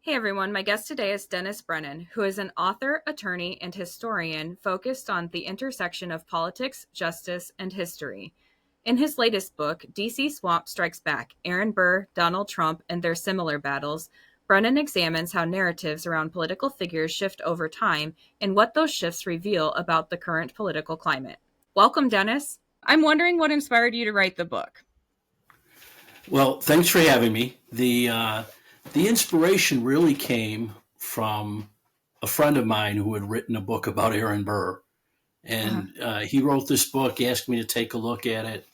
Hey everyone, my guest today is Dennis Brennan, who is an author, attorney, and historian focused on the intersection of politics, justice, and history. In his latest book, DC Swamp Strikes Back: Aaron Burr, Donald Trump, and Their Similar Battles, Brennan examines how narratives around political figures shift over time and what those shifts reveal about the current political climate. Welcome, Dennis. I'm wondering what inspired you to write the book. Well, thanks for having me. The inspiration really came from a friend of mine who had written a book about Aaron Burr, Uh-huh. and he wrote this book, asked me to take a look at it,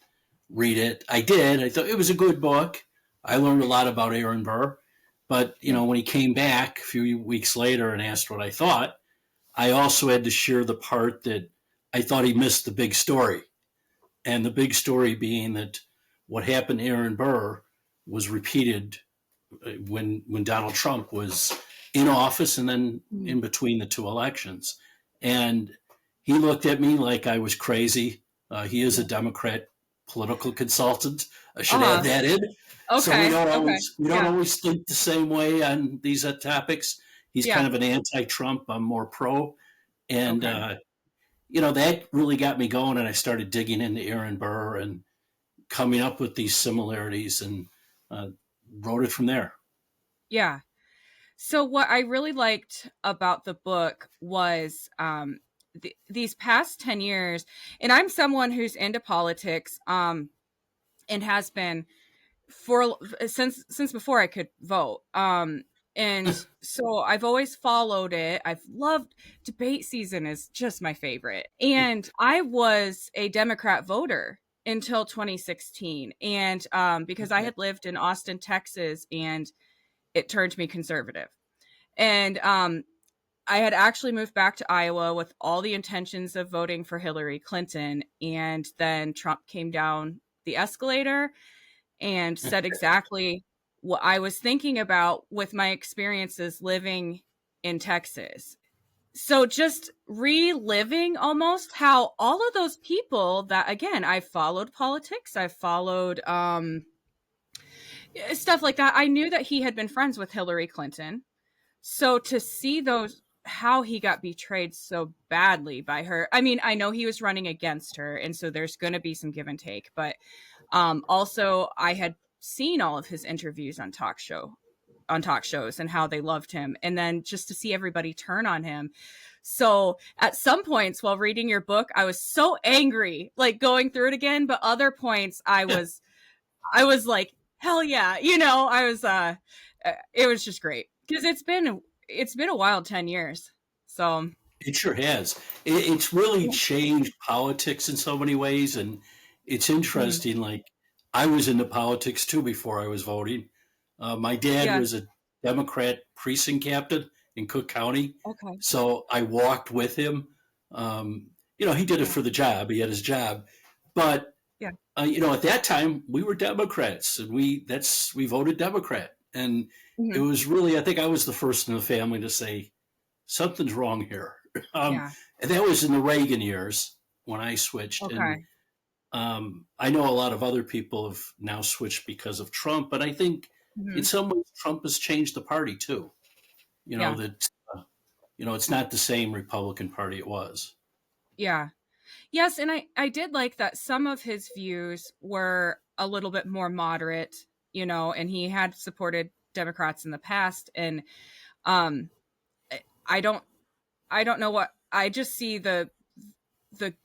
read it. I did. I thought it was a good book. I learned a lot about Aaron Burr, but Yeah. when he came back a few weeks later and asked what I thought, I also had to share the part that I thought he missed the big story, and the big story being that what happened to Aaron Burr was repeated when Donald Trump was in office and then Mhm. in between the two elections. And he looked at me like I was crazy. He is a Yeah. Democrat political consultant. I should add Uh-huh. that in. So we Okay. don't Okay. always we don't Yeah. always think the same way on these topics. He's kind Yeah. of an anti-Trump. I'm more pro, and Okay. that really got me going. And I started digging into Aaron Burr and coming up with these similarities, and uh, wrote it from there. Yeah. So what I really liked about the book was these past 10 years, and I'm someone who's into politics and has been for since before I could vote. And so I've always followed it. I've loved debate season is just my favorite. And I was a Democrat voter until 2016. And because I Okay. had lived in Austin, Texas, and it turned me conservative. And I had actually moved back to Iowa with all the intentions of voting for Hillary Clinton. And then Trump came down the escalator and said exactly what I was thinking about with my experiences living in Texas. So just reliving almost how all of those people that, again, I followed politics, I followed stuff like that. I knew that he had been friends with Hillary Clinton. So to see those, how he got betrayed so badly by her. I mean, I know he was running against her, and so there's going to be some give and take. But also, I had seen all of his interviews on talk shows and how they loved him, and then just to see everybody turn on him. So at some points while reading your book, I was so angry, like going through it again. But other points, I was like, hell yeah, I was it was just great because it's been a wild 10 years. So It sure has. It's really changed politics in so many ways, and it's mhm. interesting. Like, I was into politics too before I was voting. My dad Yeah. was a Democrat precinct captain in Cook County, Okay. so I walked with him. He did it Yeah. for the job; he had his job, but Yeah. at that time we were Democrats, and we voted Democrat, and it Hmm. was really, I think I was the first in the family to say something's wrong here. Um, Yeah. and that was in the Reagan years when I switched. And Okay. I know a lot of other people have now switched because of Trump, but I think in Hmm. some ways Trump has changed the party too. Yeah. That it's not the same Republican Party it was. Yeah. Yes, and I did like that some of his views were a little bit more moderate, and he had supported Democrats in the past. And um I don't I don't know what I just see the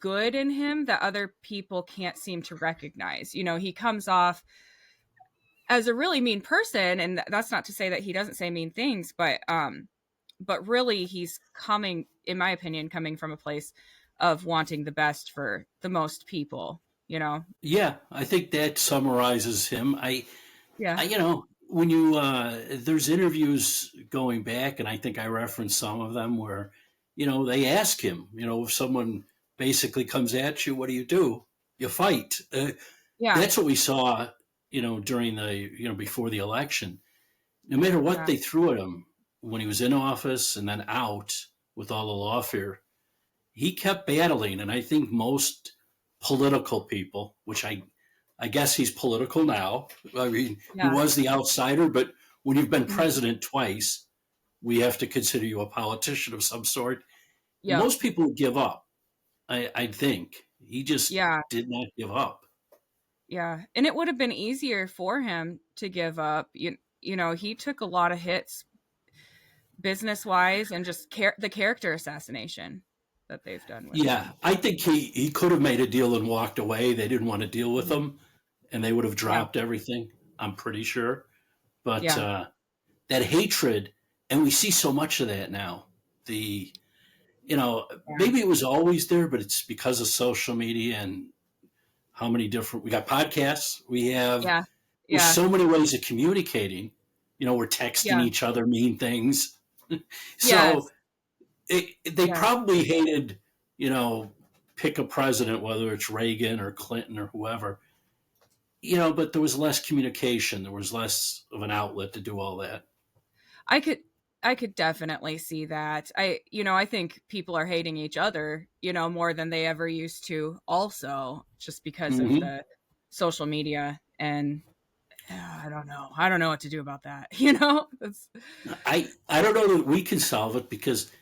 good in him that other people can't seem to recognize. He comes off as a really mean person, and that's not to say that he doesn't say mean things, but really he's coming, in my opinion, coming from a place of wanting the best for the most people. Yeah, I think that summarizes him. Yeah. When you there's interviews going back, and I think I referenced some of them where, they ask him, if someone basically comes at you, what do? You fight. Yeah. That's what we saw, during before the election. No matter what Yeah. they threw at him when he was in office and then out with all the lawfare, he kept battling. And I think most political people, which I guess he's political now. I mean, he Yeah. was the outsider, but when you've been Mhm. president twice, we have to consider you a politician of some sort. Yep. Most people would give up. I think he just Yeah. did not give up. Yeah. And it would have been easier for him to give up. You know, he took a lot of hits business wise and just the character assassination that they've done with Yeah, him. I think he could have made a deal and walked away. They didn't want to deal with Mhm. him, and they would have Yeah. dropped everything. I'm pretty sure. But Yeah. that hatred, and we see so much of that now. The Yeah. maybe it was always there, but it's because of social media and how many different we got podcasts. Yeah. There's Yeah. so many ways of communicating. We're texting Yeah. each other mean things. So Yes. they Yeah. probably hated, you know, pick a president, whether it's Reagan or Clinton or whoever, but there was less communication. There was less of an outlet to do all that. I could I could definitely see that. I think people are hating each other, more than they ever used to also just because of Hmm. the social media and I don't know. I don't know what to do about that, It's I don't know that we can solve it because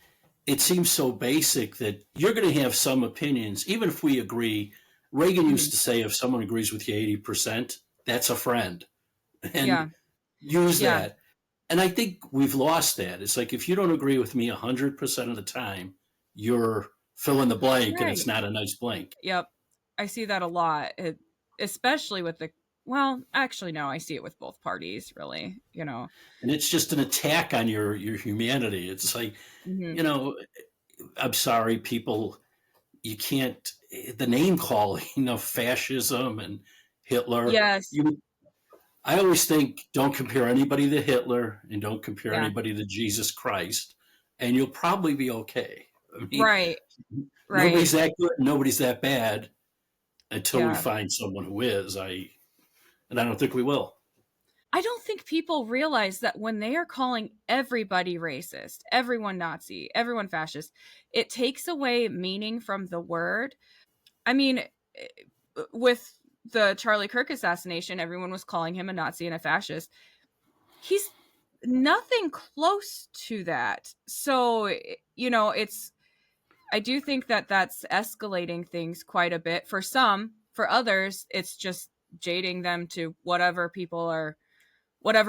it seems so basic that you're going to have some opinions, even if we agree. Reagan used Mhm. to say, if someone agrees with you 80%, that's a friend, and Yeah. use Yeah. that. And I think we've lost that. It's like if you don't agree with me 100% of the time, you're fill in the blank, and it's Right. not a nice blank. Yep. I see that a lot, especially with well, actually, no, I see it with both parties, really. And it's just an attack on your humanity. It's like, Hmm. you know, I'm sorry, people, you can't, the name calling of fascism and Hitler. Yes. I always think don't compare anybody to Hitler and don't compare Yeah. anybody to Jesus Christ, and you'll probably be okay. I mean, Right. Right. nobody's that good, nobody's that bad until we Yeah. find someone who is. And I don't think we will. I don't think people realize that when they are calling everybody racist, everyone Nazi, everyone fascist, it takes away meaning from the word. I mean, with the Charlie Kirk assassination, everyone was calling him a Nazi and a fascist. He's nothing close to that. So, I do think that that's escalating things quite a bit for some. For others, it's just jading them to whatever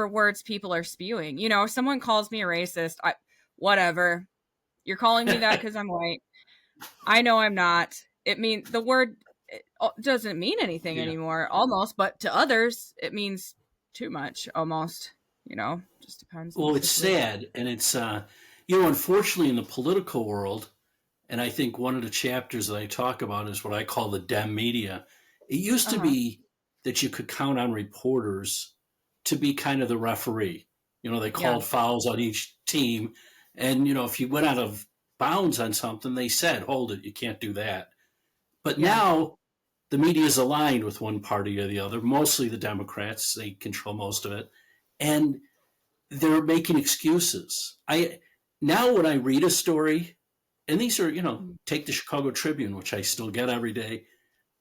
words people are spewing. If someone calls me a racist, whatever. You're calling me that because I'm white. I know I'm not. The word doesn't mean anything Yeah. anymore, almost, but to others, it means too much, almost. Just depends on the Well, it's situation. sad, and it's unfortunately in the political world, and I think one of the chapters that I talk about is what I call the Dem media. It used Uh to huh. be that you could count on reporters to be kind of the referee. They Yeah. called fouls on each team, and if you went out of bounds on something, they said, "Hold it, you can't do that." But Yeah. now the media is aligned with one party or the other, mostly the Democrats. They control most of it, and they're making excuses. I Now when I read a story, and these are, Mhm. take the Chicago Tribune, which I still get every day.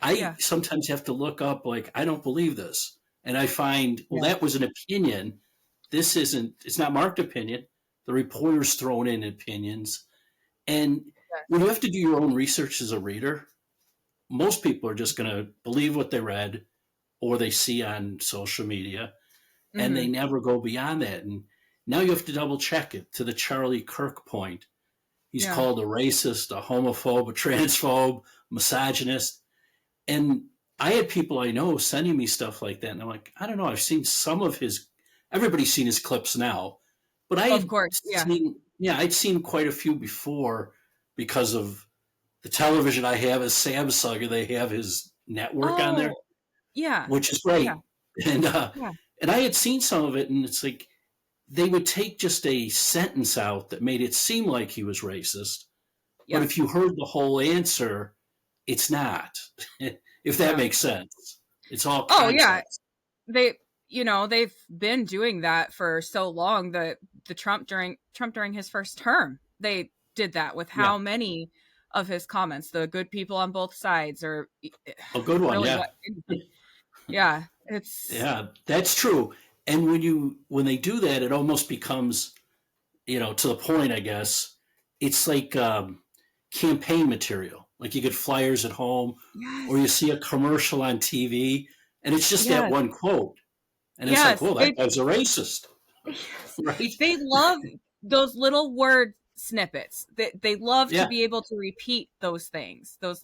I Yeah. sometimes have to look up, like, I don't believe this. And I find, well, Yeah. that was an opinion. It's not marked opinion. The reporter's thrown in opinions. And when you have to do your own research as a reader, most people are just going to believe what they read or they see on social media, and they Hmm. never go beyond that. And now you have to double check it. To the Charlie Kirk point, he's Yeah. called a racist, a homophobe, a transphobe, misogynist. And I had people I know sending me stuff like that. And I'm like, I don't know. I've seen some of his, everybody's seen his clips now, but I Of had course. Yeah. seen, yeah, I'd seen quite a few before because of the television I have is Samsung, and they have his network on there, Oh, yeah. which is Yeah. great. And, uh, Yeah. and I had seen some of it, and it's like, they would take just a sentence out that made it seem like he was racist. But Yep. if you heard the whole answer, it's not. If that Yeah. makes sense. It's all Oh, yeah. context. They've been doing that for so long. The Trump during his first term, they did that with Yeah. how many of his comments, the good people on both sides, or A good one. really Yeah. what? Yeah, it's Yeah, that's true. And when they do that, it almost becomes, to the point, I guess. It's like campaign material. Like you get flyers at home, or you Yes. see a commercial on TV, and it's just that Yes. one quote, and it's like, Yes. "Well, that guy's a racist," Yes. right? They love those little word snippets. They love to Yeah. be able to repeat those things, those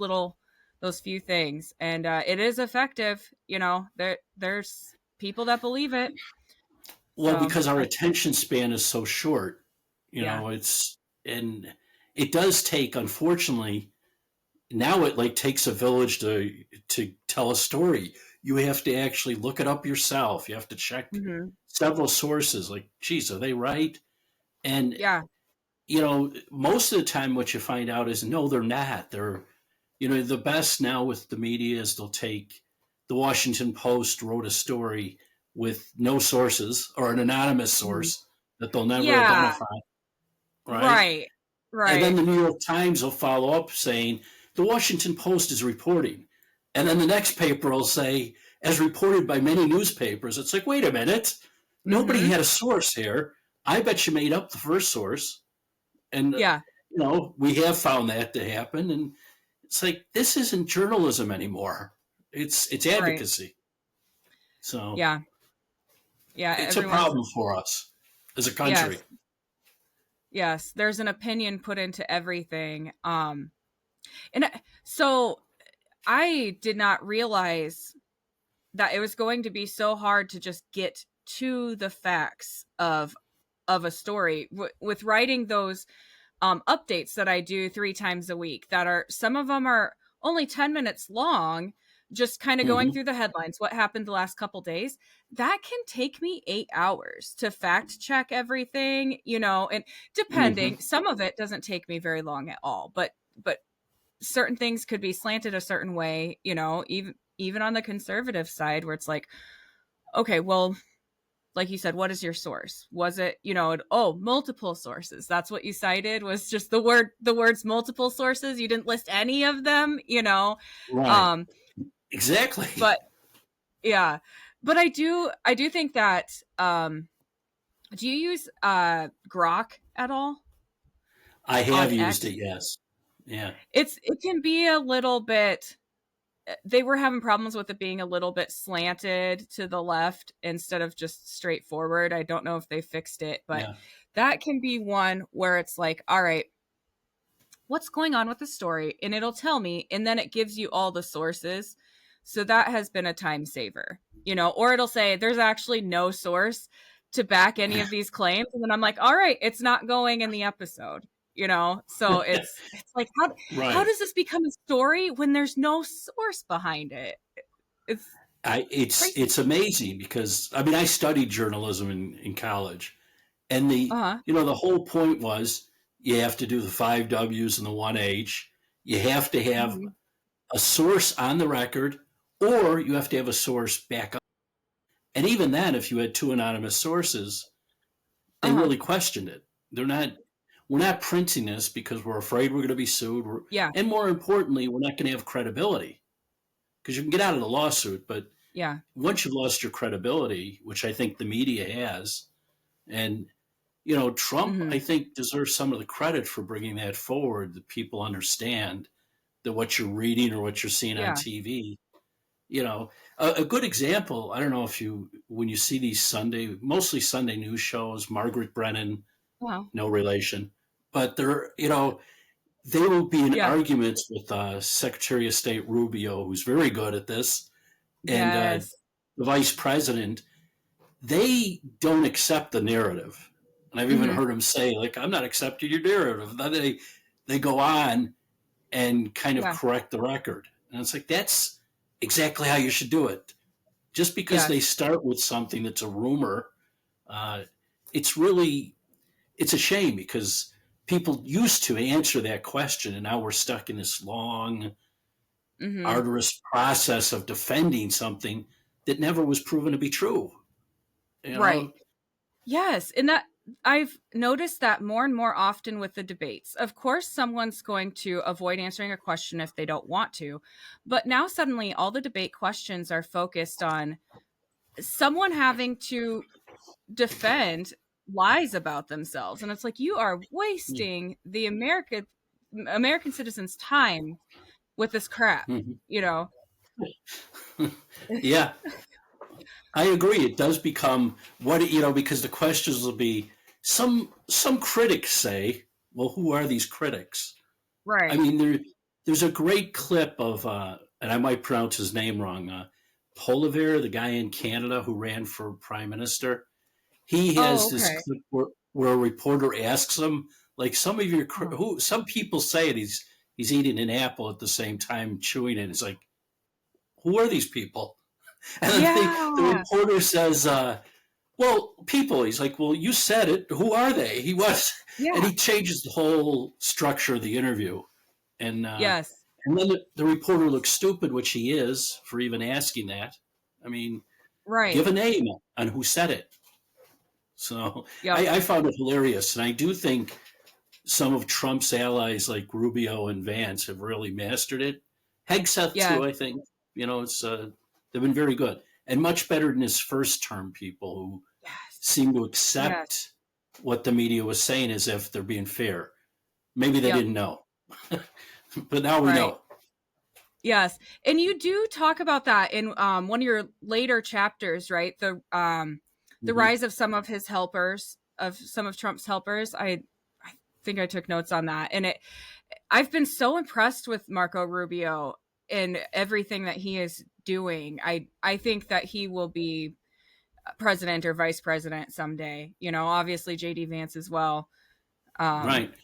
few things, and it is effective. There's people that believe it. Well, So because our attention span is so short, yeah. it's and it does take, unfortunately, now it like takes a village to tell a story. You have to actually look it up yourself. You have to check Hmm. several sources. Like, geez, are they right? And Yeah. most of the time, what you find out is no, they're not. The best now with the media is they'll take the Washington Post wrote a story with no sources or an anonymous Mhm. source that they'll never Yeah. identify, right? Right. And then Right. the New York Times will follow up saying the Washington Post is reporting. And then the next paper will say, as reported by many newspapers. It's like, wait a minute. Nobody Hmm. had a source here. I bet you made up the first source. And, Yeah. we have found that to happen. And it's like, this isn't journalism anymore. It's Right. advocacy. So Yeah. Yeah. it's a Everyone's problem for us as a country. yes. Yes. There's an opinion put into everything. And so I did not realize that it was going to be so hard to just get to the facts of a story with writing those updates that I do 3 times a week that are some of them are only 10 minutes long, just kind of going Hmm. through the headlines, what happened the last couple days. That can take me 8 hours to fact check everything, and Hmm. depending, some of it doesn't take me very long at all, but certain things could be slanted a certain way, even on the conservative side where it's like, okay, well, like you said, what is your source? Was it, multiple sources? That's what you cited was just the words multiple sources. You didn't list any of them. Right. Um, Exactly. but yeah, but I do think that, do you use Grok at all I on have used X? it, yes. Yeah. It can be a little bit, they were having problems with it being a little bit slanted to the left instead of just straightforward. I don't know if they fixed it, but Yeah. that can be one where it's like, all right, what's going on with the story? And it'll tell me, and then it gives you all the sources. So that has been a time saver, or it'll say there's actually no source to back any of these claims. And then I'm like, all right, it's not going in the episode. So it's like, how Right. does this become a story when there's no source behind it? It's crazy. It's amazing because I mean I studied journalism in college, and Uh-huh. the whole point was you have to do the five W's and the one H. You have to have Mhm. a source on the record, or you have to have a source back up. And even then, if you had two anonymous sources, they Uh-huh. really questioned it. They're not. We're not printing this because we're afraid we're going to be sued, Yeah. and more importantly, we're not going to have credibility because you can get out of the lawsuit, but Yeah. once you've lost your credibility, which I think the media has, and Trump, Mhm. I think deserves some of the credit for bringing that forward. That people understand that what you're reading or what you're seeing on Yeah. TV. A good example. I don't know if when you see these mostly Sunday news shows, Margaret Brennan, Wow. no relation, but they will be in Yeah. arguments with Secretary of State Rubio, who's very good at this, and Yes. the vice president. They don't accept the narrative. And I've even Mhm. heard them say, like, I'm not accepting your narrative. Then they go on and kind of Yeah. correct the record. And it's like, that's exactly how you should do it. Just because they Yes. start with something that's a rumor, uh, it's really, it's a shame because people used to answer that question. And now we're stuck in this long, Mhm. arduous process of defending something that never was proven to be true. You Right. know, Yes, and that I've noticed that more and more often with the debates. Of course, someone's going to avoid answering a question if they don't want to, but now suddenly all the debate questions are focused on someone having to defend lies about themselves. And it's like, you are wasting the American citizens' time with this crap, Mhm. you know? Yeah, I agree. It does become what you know because the questions will be some critics say, well, who are these critics? I Right. mean, there's a great clip of, and I might pronounce his name wrong, Poliver, the guy in Canada who ran for prime minister. He Oh, has this okay. clip where a reporter asks him, like, Oh. who some people say it, he's eating an apple at the same time chewing it. It's like, who are these people? And the Yeah. reporter says, well, people. He's like, well, you said it. Who are they? He was, and Yeah. he changes the whole structure of the interview. And Yes. and then the reporter looks stupid, which he is for even asking that. I mean, Right. give a name on who said it. So Yep. I found it hilarious, and I do think some of Trump's allies like Rubio and Vance have really mastered it. Hegseth Yes. too, I think. You know, it's they've been very good and much better than his first term people who Yes. seem to Yes. accept what the media was saying as if they're being fair. Maybe they Yep. didn't know, but now we Right. know. Yes. And you do talk about that in one of your later chapters, right? The Mm-hmm. rise of some of his helpers, of some of Trump's helpers. I think I took notes on that. And I've been so impressed with Marco Rubio and everything that he is doing. I think that he will be president or vice president someday. You know, obviously JD Vance as well. Um Right.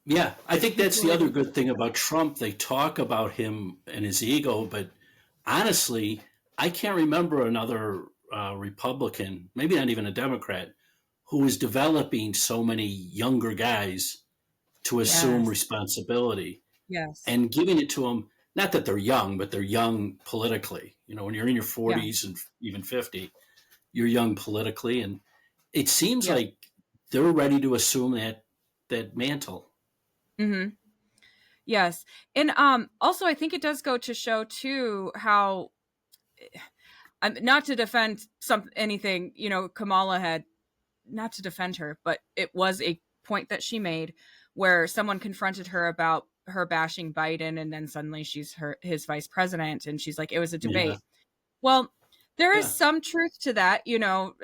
Yeah, I think that's the People other good thing about Trump. They talk about him and his ego, but honestly, I can't remember another Republican, maybe not even a Democrat, who is developing so many younger guys to assume Yes. responsibility Yes. and giving it to them. Not that they're young, but they're young politically. You know, when you're in your Yeah. 40s and even 50, you're young politically, and it seems Yep. like they're ready to assume that mantle. Mhm. Yes. And also I think it does go to show too how not to defend some anything, you know, Kamala had, not to defend her, but it was a point that she made where someone confronted her about her bashing Biden and then suddenly she's his vice president and she's like it was a Yeah, debate. Well, there is yeah. some truth to that, you know.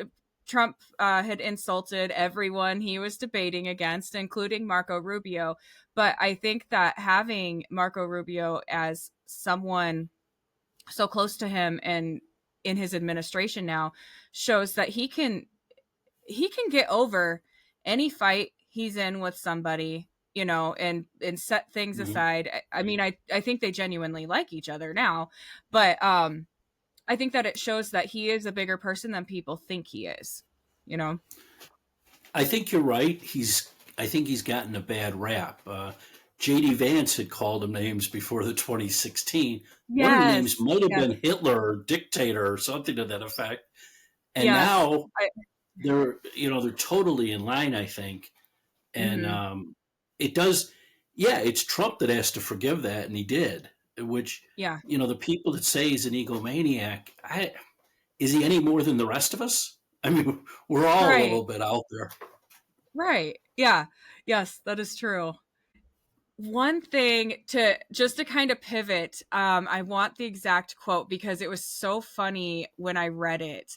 Trump had insulted everyone he was debating against, including Marco Rubio. But I think that having Marco Rubio as someone so close to him and in his administration now shows that he can get over any fight he's in with somebody, you know, and set things Mhm. aside. I mean, I think they genuinely like each other now, but I think that it shows that he is a bigger person than people think he is, you know. I think you're right. I think he's gotten a bad rap. JD Vance had called him names before the 2016. One of the names Yes. might have Yes. been Hitler or dictator or something to that effect. And Yes. now they're totally in line, I think. And Mhm. it does, yeah, it's Trump that has to forgive that, and he did. Which Yeah. the people that say he's an egomaniac, is he any more than the rest of us? I mean, we're all a Right. little bit out there. Right. Yeah. Yes, that is true. One thing to just to kind of pivot, I want the exact quote because it was so funny when I read it.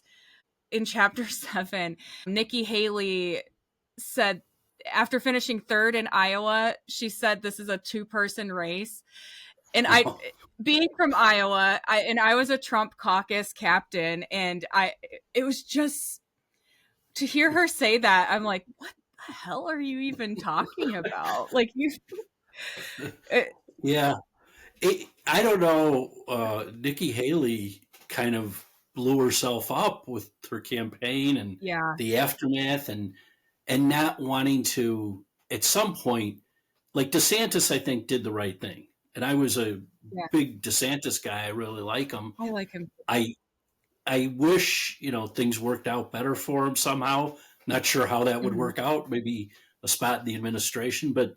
In chapter 7, Nikki Haley said after finishing third in Iowa, she said this is a two-person race. And I being from Iowa, I was a Trump caucus captain and it was just to hear her say that, I'm like, what the hell are you even talking about? Like you it, Yeah, I don't know. Nikki Haley kind of blew herself up with her campaign and yeah. the aftermath, and not wanting to at some point. Like DeSantis, I think did the right thing, and I was a Yeah. big DeSantis guy. I really like him. I like him. I I wish things worked out better for him somehow. Not sure how that would Mhm. work out. Maybe a spot in the administration, but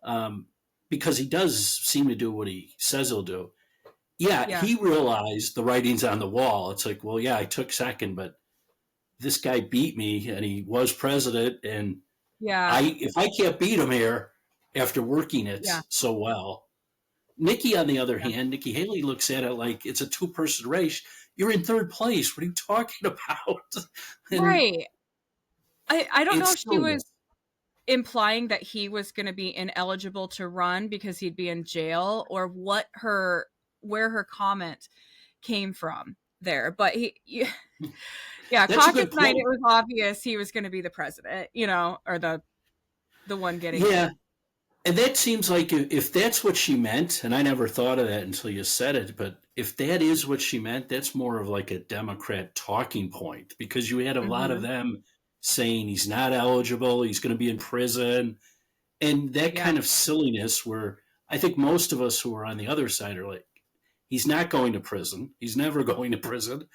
um, because he does seem to do what he says he'll do. Yeah, Yeah. he realized the writing's on the wall. It's like, well, yeah, I took second, but this guy beat me and he was president, and Yeah. I if I can't beat him here after working it Yeah. so well. Nikki, on the other Yeah. hand, Nikki Haley looks at it like it's a two-person race. You're in third place. What are you talking about? And Right. I don't know it's if she was silliness. implying that he was going to be ineligible to run because he'd be in jail, or what her where her comment came from there. But yeah, That's a caucus good night, it point. was obvious he was going to be the president, or the one getting Yeah, in. and that seems like if that's what she meant, and I never thought of that until you said it, but if that is what she meant, that's more of like a Democrat talking point because you had a lot of Mhm. them saying he's not eligible, he's going to be in prison, and that Yeah. kind of silliness where I think most of us who are on the other side are like, he's not going to prison, he's never going to prison,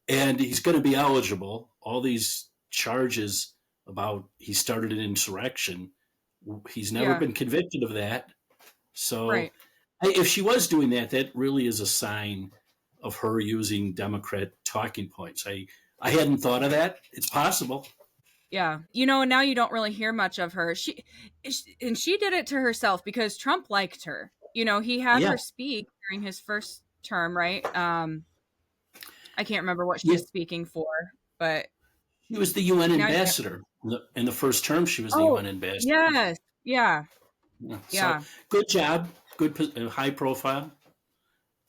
and he's going to be eligible. All these charges about he started an insurrection, he's never Yeah. been convicted of that. So Right. if she was doing that, that really is a sign of her using Democrat talking points. I hadn't thought of that. It's possible. Yeah. Now you don't really hear much of her. And she did it to herself because Trump liked her. He had Yeah, her speak during his first term, right? I can't remember what she yeah. was speaking for, but She was the UN now you ambassador in the first term. She was the Oh, UN ambassador. yes. Yeah. Yeah, so Yeah. good job, good high profile.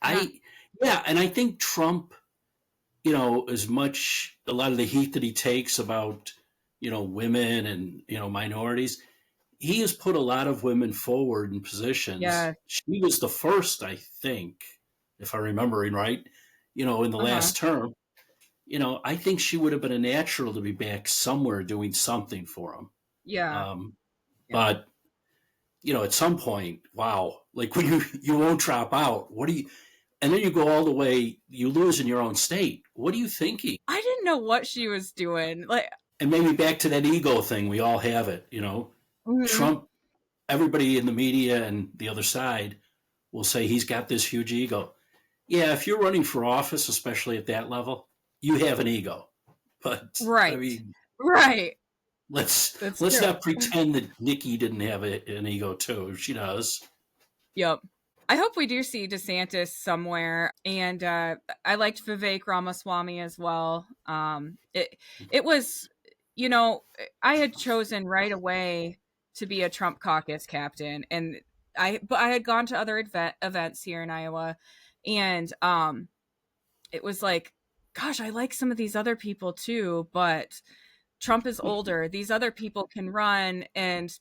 Yeah. I yeah, and I think Trump, as much a lot of the heat that he takes about women and minorities, he has put a lot of women forward in positions. Yeah. She was the first, I think, if I'm remembering right, in the Uh-huh. last term. I think she would have been a natural to be back somewhere doing something for him. Yeah. Um, Yeah. but at some point, wow, like when you won't drop out, what do you? And then you go all the way, you lose in your own state. What are you thinking? I didn't know what she was doing. Like, And maybe back to that ego thing, we all have it. mhm. Trump, everybody in the media and the other side will say he's got this huge ego. Yeah, if you're running for office, especially at that level, you have an ego. But I Right. mean, Right. let's That's let's true. not pretend that Nikki didn't have an ego too. She does. Yep. I hope we do see DeSantis somewhere, and I liked Vivek Ramaswamy as well. It was, you know, I had chosen right away to be a Trump caucus captain, and but I had gone to other events here in Iowa, and it was like, gosh, I like some of these other people too, but Trump is older. These other people can run, and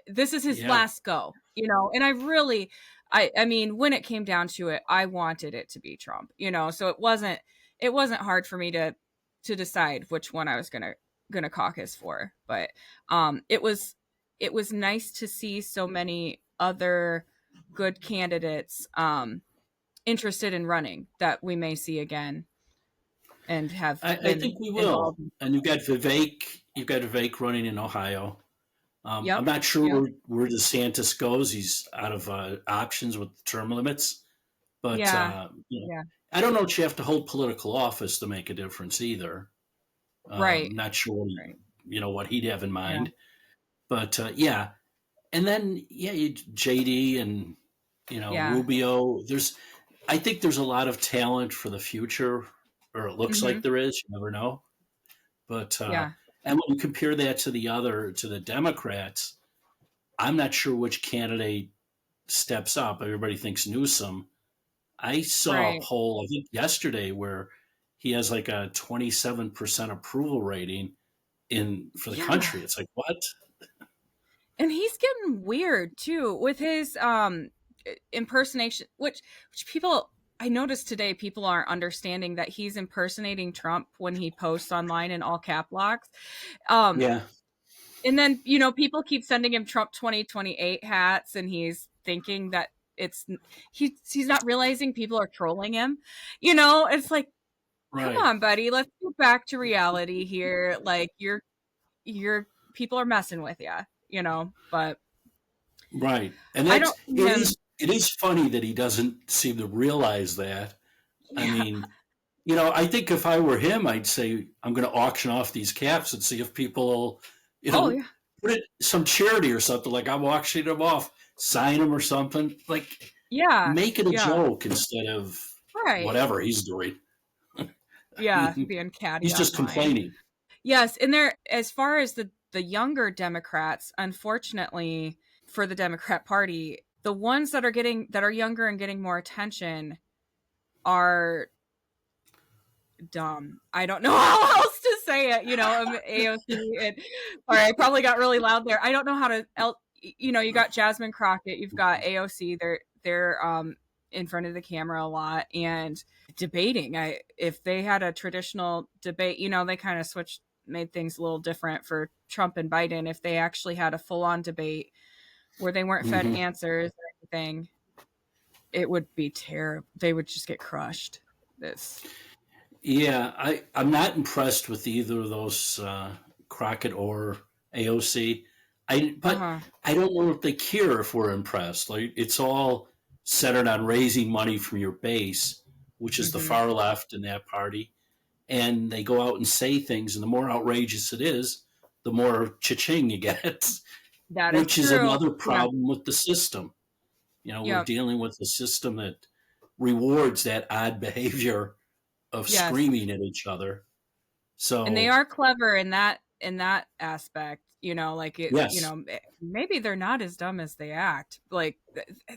this is his Yeah, last go. And I mean, when it came down to it, I wanted it to be Trump. So it wasn't hard for me to decide which one I was gonna caucus for. But it was nice to see so many other good candidates interested in running that we may see again and have I been think we will. involved in. And you've got Vivek running in Ohio. I'm Yep. not sure Yep. where DeSantis goes. He's out of options with term limits, but Yeah. Yeah. I don't know if you have to hold political office to make a difference either. Right. Not sure, Right. what he'd have in Yeah. mind, but yeah. And then JD and Yeah. Rubio. I think there's a lot of talent for the future, or it looks like Mhm. there is. You never know, but Yeah. and when you compare that to the Democrats, I'm not sure which candidate steps up. Everybody thinks Newsom. I saw a Right. poll, I think yesterday, where he has like a 27% approval rating in for the Yeah. country. It's like what? And he's getting weird too with his impersonation, which people I noticed today people aren't understanding that he's impersonating Trump when he posts online in all cap locks. Um Yeah, and then, people keep sending him Trump 2028 hats, and he's thinking that it's he's not realizing people are trolling him. It's like, come right, on, buddy, let's get back to reality here. Like, you're people are messing with you, but right. And I that's don't see him. it is funny that he doesn't seem to realize that. I Yeah. mean, I think if I were him, I'd say I'm going to auction off these caps and see if people will, you Oh know, yeah. put it some charity or something. Like I'm auctioning them off, sign them or something. Like Yeah. make it a Yeah. joke instead of Right. whatever he's doing. I Yeah, mean, being catty he's just online. complaining. Yes, and there, as far as the younger Democrats, unfortunately for the Democrat Party, the ones that are younger and getting more attention are dumb. I don't know how else to say it. AOC and sorry, I probably got really loud there. I don't know how to. You got Jasmine Crockett, you've got AOC. They're in front of the camera a lot and debating. If they had a traditional debate, they kind of made things a little different for Trump and Biden. If they actually had a full on debate where they weren't fed Hmm. answers or anything, it would be terrible. They would just get crushed. This. Yeah, I'm not impressed with either of those, Crockett or AOC. Uh But huh. I don't know if they care if we're impressed. Like it's all centered on raising money from your base, which is the Mm-hmm. far left in that party, and they go out and say things, and the more outrageous it is, the more cha-ching you get, That is which is true. another Yeah. problem with the system. We're Yep. dealing with a system that rewards that odd behavior of Yes. screaming at each other. And they So, are clever in that aspect. Like yes. maybe they're not as dumb as they act. Like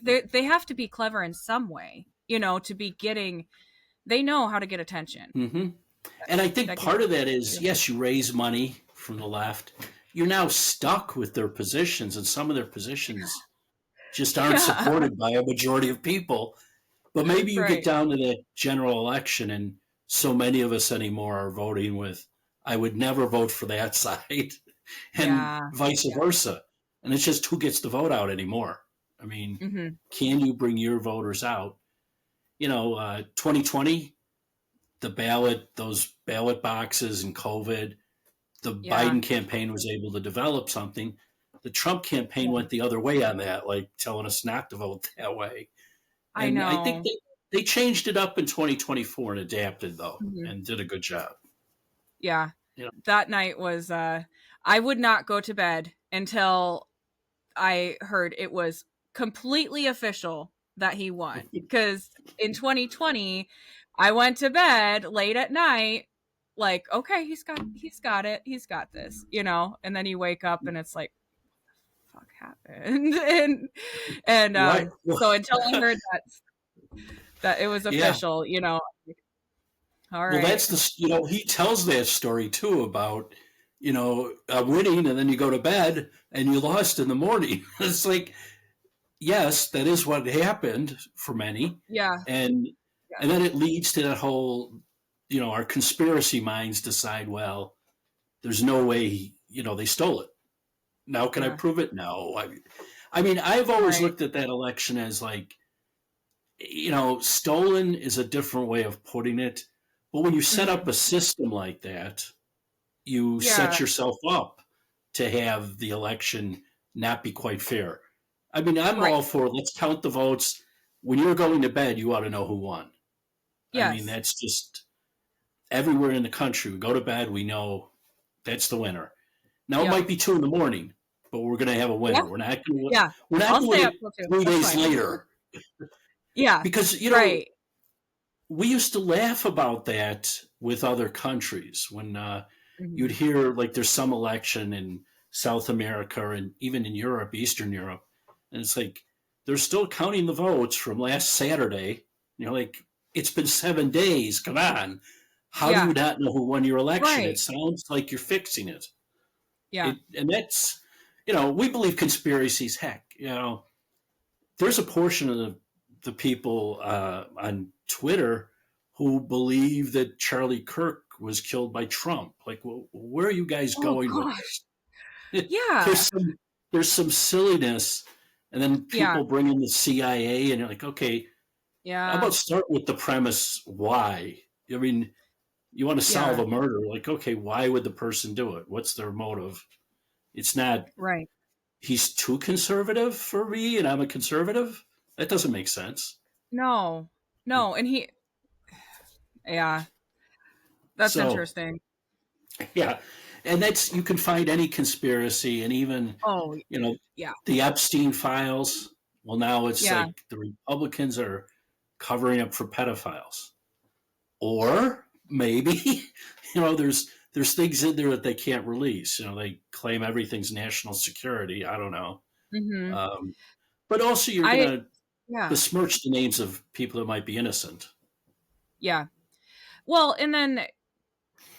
they have to be clever in some way. To be getting. They know how to get attention. Hmm. And I think That gives. part of that is Yeah. yes, you raise money from the left. You're now stuck with their positions, and some of their positions just aren't Yeah. supported by a majority of people. But maybe you get Right. down to the general election, and so many of us anymore are voting with, I would never vote for that side, and Yeah. vice Yeah. versa. And it's just who gets the vote out anymore. I mean, Hmm. can you bring your voters out? 2020, those ballot boxes and COVID, the Yeah. Biden campaign was able to develop something. The Trump campaign Yeah. went the other way on that, like telling us not to vote that way. I And I think know. they changed it up in 2024 and adapted though, Mhm. and did a good job. Yeah. You know, That night was I would not go to bed until I heard it was completely official that he won. Cuz in 2020, I went to bed late at night like, okay, he's got it. He's got this. And then you wake up and it's like fuck happened. And right? Well, so until I heard that it was yeah. official. All Well, right. that's he tells that story too about winning, and then you go to bed and you lost in the morning. It's like yes, that is what happened for many, Yeah. and Yeah. and then it leads to that whole, our conspiracy minds decide, well, there's no way, they stole it. Now, can I Yeah. prove it? No. I mean, I've always Right. looked at that election as like, stolen is a different way of putting it, but when you set up Mhm. a system like that, you set Yeah. yourself up to have the election not be quite fair. I mean, I'm Right. all for let's count the votes. When you're going to bed, you ought to know who won. I mean, Yes. that's just everywhere in the country. We go to bed, we know that's the winner. Now it Yep. might be 2 in the morning, but we're going to have a Yeah. winner. Yeah. We're not I'll doing stay up it till 2. three That's days fine. later Yeah. because Right. we used to laugh about that with other countries when you'd Mhm. hear like there's some election in South America and even in Europe, Eastern Europe, and it's like they're still counting the votes from last Saturday. Like it's been 7 days. Come on, how do you Yeah. not know who won your election? It Right. sounds like you're fixing it. Yeah. And that's we believe conspiracies. Heck, there's a portion of the people on Twitter who believe that Charlie Kirk was killed by Trump. Like, well, where are you guys Oh going with gosh. this? Yeah. There's some silliness, and then Yeah. people bring in the CIA, and you're like, okay, how Yeah. about start with the premise why? I mean, you want to solve Yeah. a murder, like, okay, why would the person do it? What's their motive? It's not Right. he's too conservative for me, and I'm a conservative. That doesn't make sense. No. No, and he yeah. That's So interesting. yeah, and that's you can find any conspiracy, and even Oh, you know yeah. the Epstein files. Well, now it's Yeah. like the Republicans are covering up for pedophiles, or maybe there's things in there that they can't release. They claim everything's national security. I don't know, Mhm. um, but also you're I gonna yeah. besmirch the names of people that might be innocent. Yeah. Well, and then,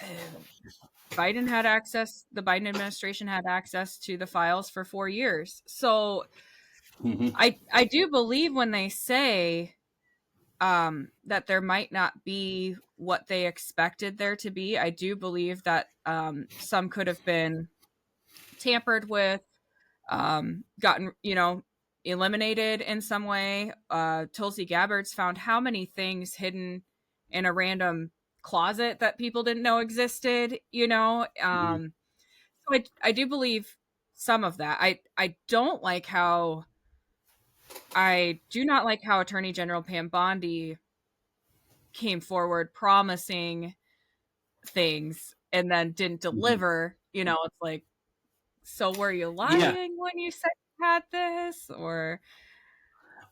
the Biden administration had access to the files for 4 years. So, Hmm. I do believe when they say, that there might not be what they expected there to be. I do believe that, some could have been tampered with, gotten, eliminated in some way. Tulsi Gabbard's found how many things hidden in a random closet that people didn't know existed, Hmm. So I do believe some of that. I do not like how Attorney General Pam Bondi came forward promising things and then didn't Hmm. deliver. It's like, so were you Yeah, lying when you said you had this? Or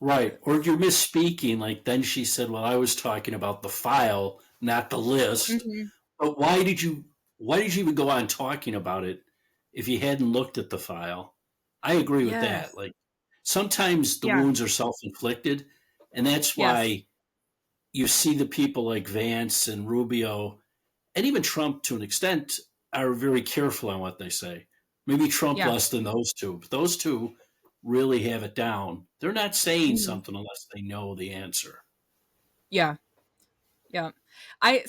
right. Or you're misspeaking. Like then she said, "Well, I was talking about the file, not the list." Mhm. But why did you even go on talking about it if you hadn't looked at the file? I agree with that. Yes. Like sometimes the Yeah. wounds are self-inflicted, and that's Yes. why you see the people like Vance and Rubio and even Trump to an extent are very careful on what they say. Maybe Trump Yeah. less than those two, but those two really have it down. They're not saying Mhm. something unless they know the answer. Yeah. Yeah. I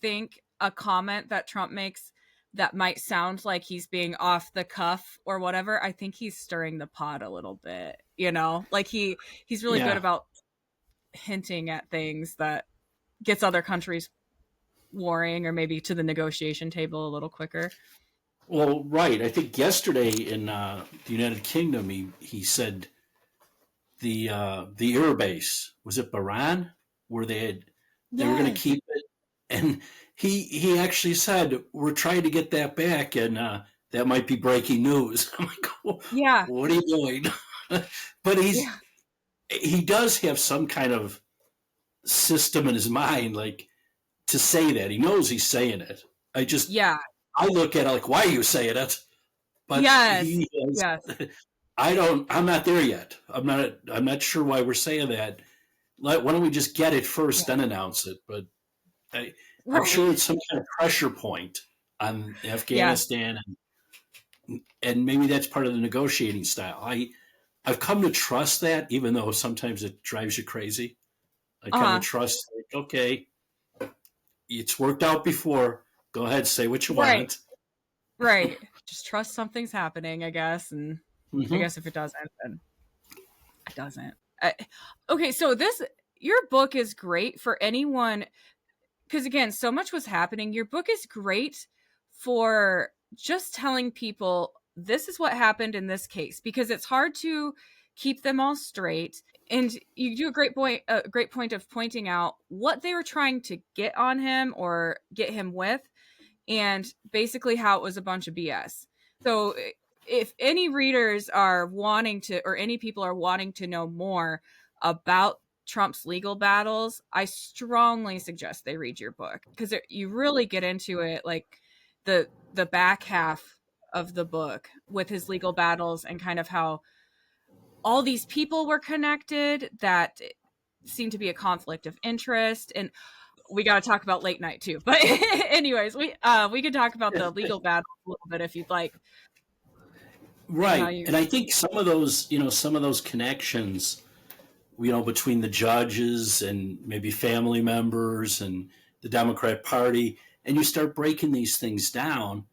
think a comment that Trump makes that might sound like he's being off the cuff or whatever, I think he's stirring the pot a little bit, Like he's really good Yeah. about hinting at things that gets other countries warring or maybe to the negotiation table a little quicker. Well, right. I think yesterday in the United Kingdom, he said the air base was it Bahrain where they were going to Yes. keep it, and he actually said we're trying to get that back, and that might be breaking news. I'm like, Yeah. what are you doing? But Yeah. he does have some kind of system in his mind, like to say that he knows he's saying it. Yeah. I look at it like, why are you saying it? But Yes. he has. Yes. I'm not there yet. I'm not sure why we're saying that. Why don't we just get it first, Yeah. then announce it? But I'm Right. sure it's some kind of pressure point on Yeah. Afghanistan, and maybe that's part of the negotiating style. I've come to trust that, even though sometimes it drives you crazy. I kind of Uh-huh. trust, like, okay, it's worked out before. Go ahead, say what you Right. want. Right. Just trust something's happening, I guess, and I Hmm. guess if it doesn't, then it doesn't. Okay, so this your book is great for anyone because again, so much was happening. Your book is great for just telling people this is what happened in this case because it's hard to keep them all straight. And you do a great point of pointing out what they were trying to get on him or get him with, and basically how it was a bunch of BS. So if any readers are wanting to, or any people are wanting to know more about Trump's legal battles, I strongly suggest they read your book because you really get into it, like the back half of the book with his legal battles and kind of how all these people were connected that seemed to be a conflict of interest. And we got to talk about late night too. But anyways, we could talk about the legal battle a little bit if you'd like, and how Right, you. and I think some of those connections, between the judges and maybe family members and the Democrat Party, and you start breaking these things down,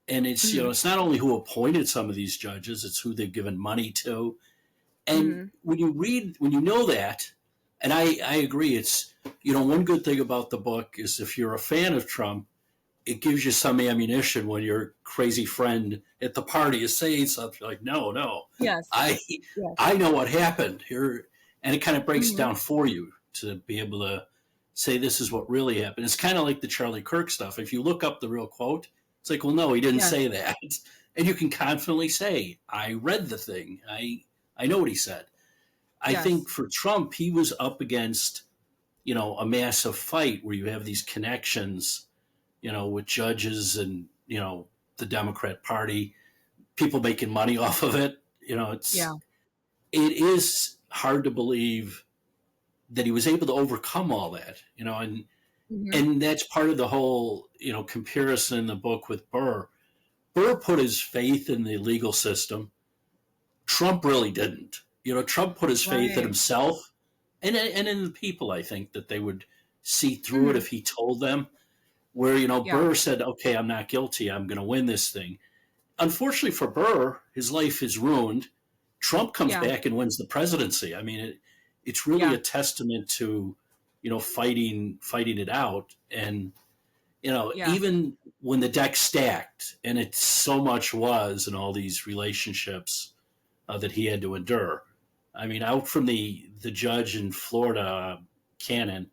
and it's Mhm, it's not only who appointed some of these judges, it's who they've given money to, and mhm, when you know that, and I agree, it's one good thing about the book is if you're a fan of Trump, it gives you some ammunition when your crazy friend at the party is saying something. You're like, no, no, yes, I yes, I know what happened here, and it kind of breaks it mhm, down for you to be able to say this is what really happened. It's kind of like the Charlie Kirk stuff. If you look up the real quote, it's like, well, no, he didn't Yeah. say that. And you can confidently say, I read the thing. I know what he said. I think Yes. for Trump, he was up against, a massive fight where you have these connections, with judges and, the Democrat Party, people making money off of it. Yeah. It is hard to believe that he was able to overcome all that, Hmm. and that's part of the whole, comparison in the book with Burr. Burr put his faith in the legal system. Trump really didn't. Trump put his faith in Right. himself and in the people. I think that they would see through it Hmm. if he told them. Where Yeah. Burr said, "Okay, I'm not guilty. I'm going to win this thing." Unfortunately for Burr, his life is ruined. Trump comes Yeah. back and wins the presidency. I mean, it's really Yeah. a testament to fighting it out. And Yeah. even when the deck stacked, and it so much was in all these relationships that he had to endure. I mean, out from the judge in Florida, Cannon,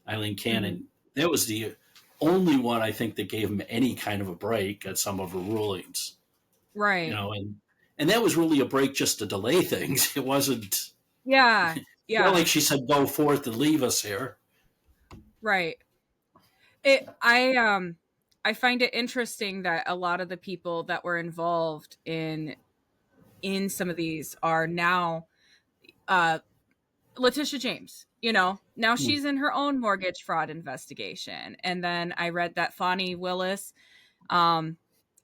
Eileen Hmm. Cannon, that was the only one I think that gave him any kind of a break at some of her rulings. Right. And that was really a break just to delay things. It wasn't Yeah. not Yeah. like she said, "Go forth and leave us here." Right. I find it interesting that a lot of the people that were involved in some of these are now uh Letitia James, now Hmm. she's in her own mortgage fraud investigation. And then I read that Fonnie Willis um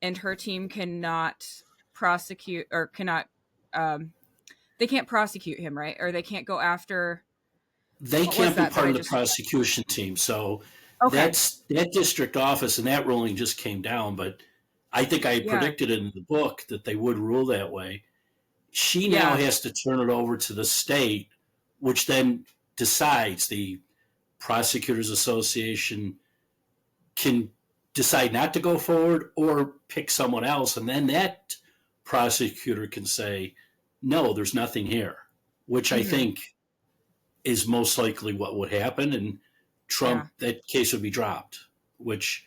and her team cannot prosecute or cannot um they can't prosecute him, right? Or they can't go after They what was can't be that part I of the just prosecution team. So Okay. that's that district office, and that ruling just came down. But I think I Yeah. predicted in the book that they would rule that way. She now Yeah. has to turn it over to the state, which then decides. The Prosecutors Association can decide not to go forward or pick someone else, and then that prosecutor can say, no, there's nothing here, which I Mhm. think is most likely what would happen. And Yeah. Trump, that case would be dropped, which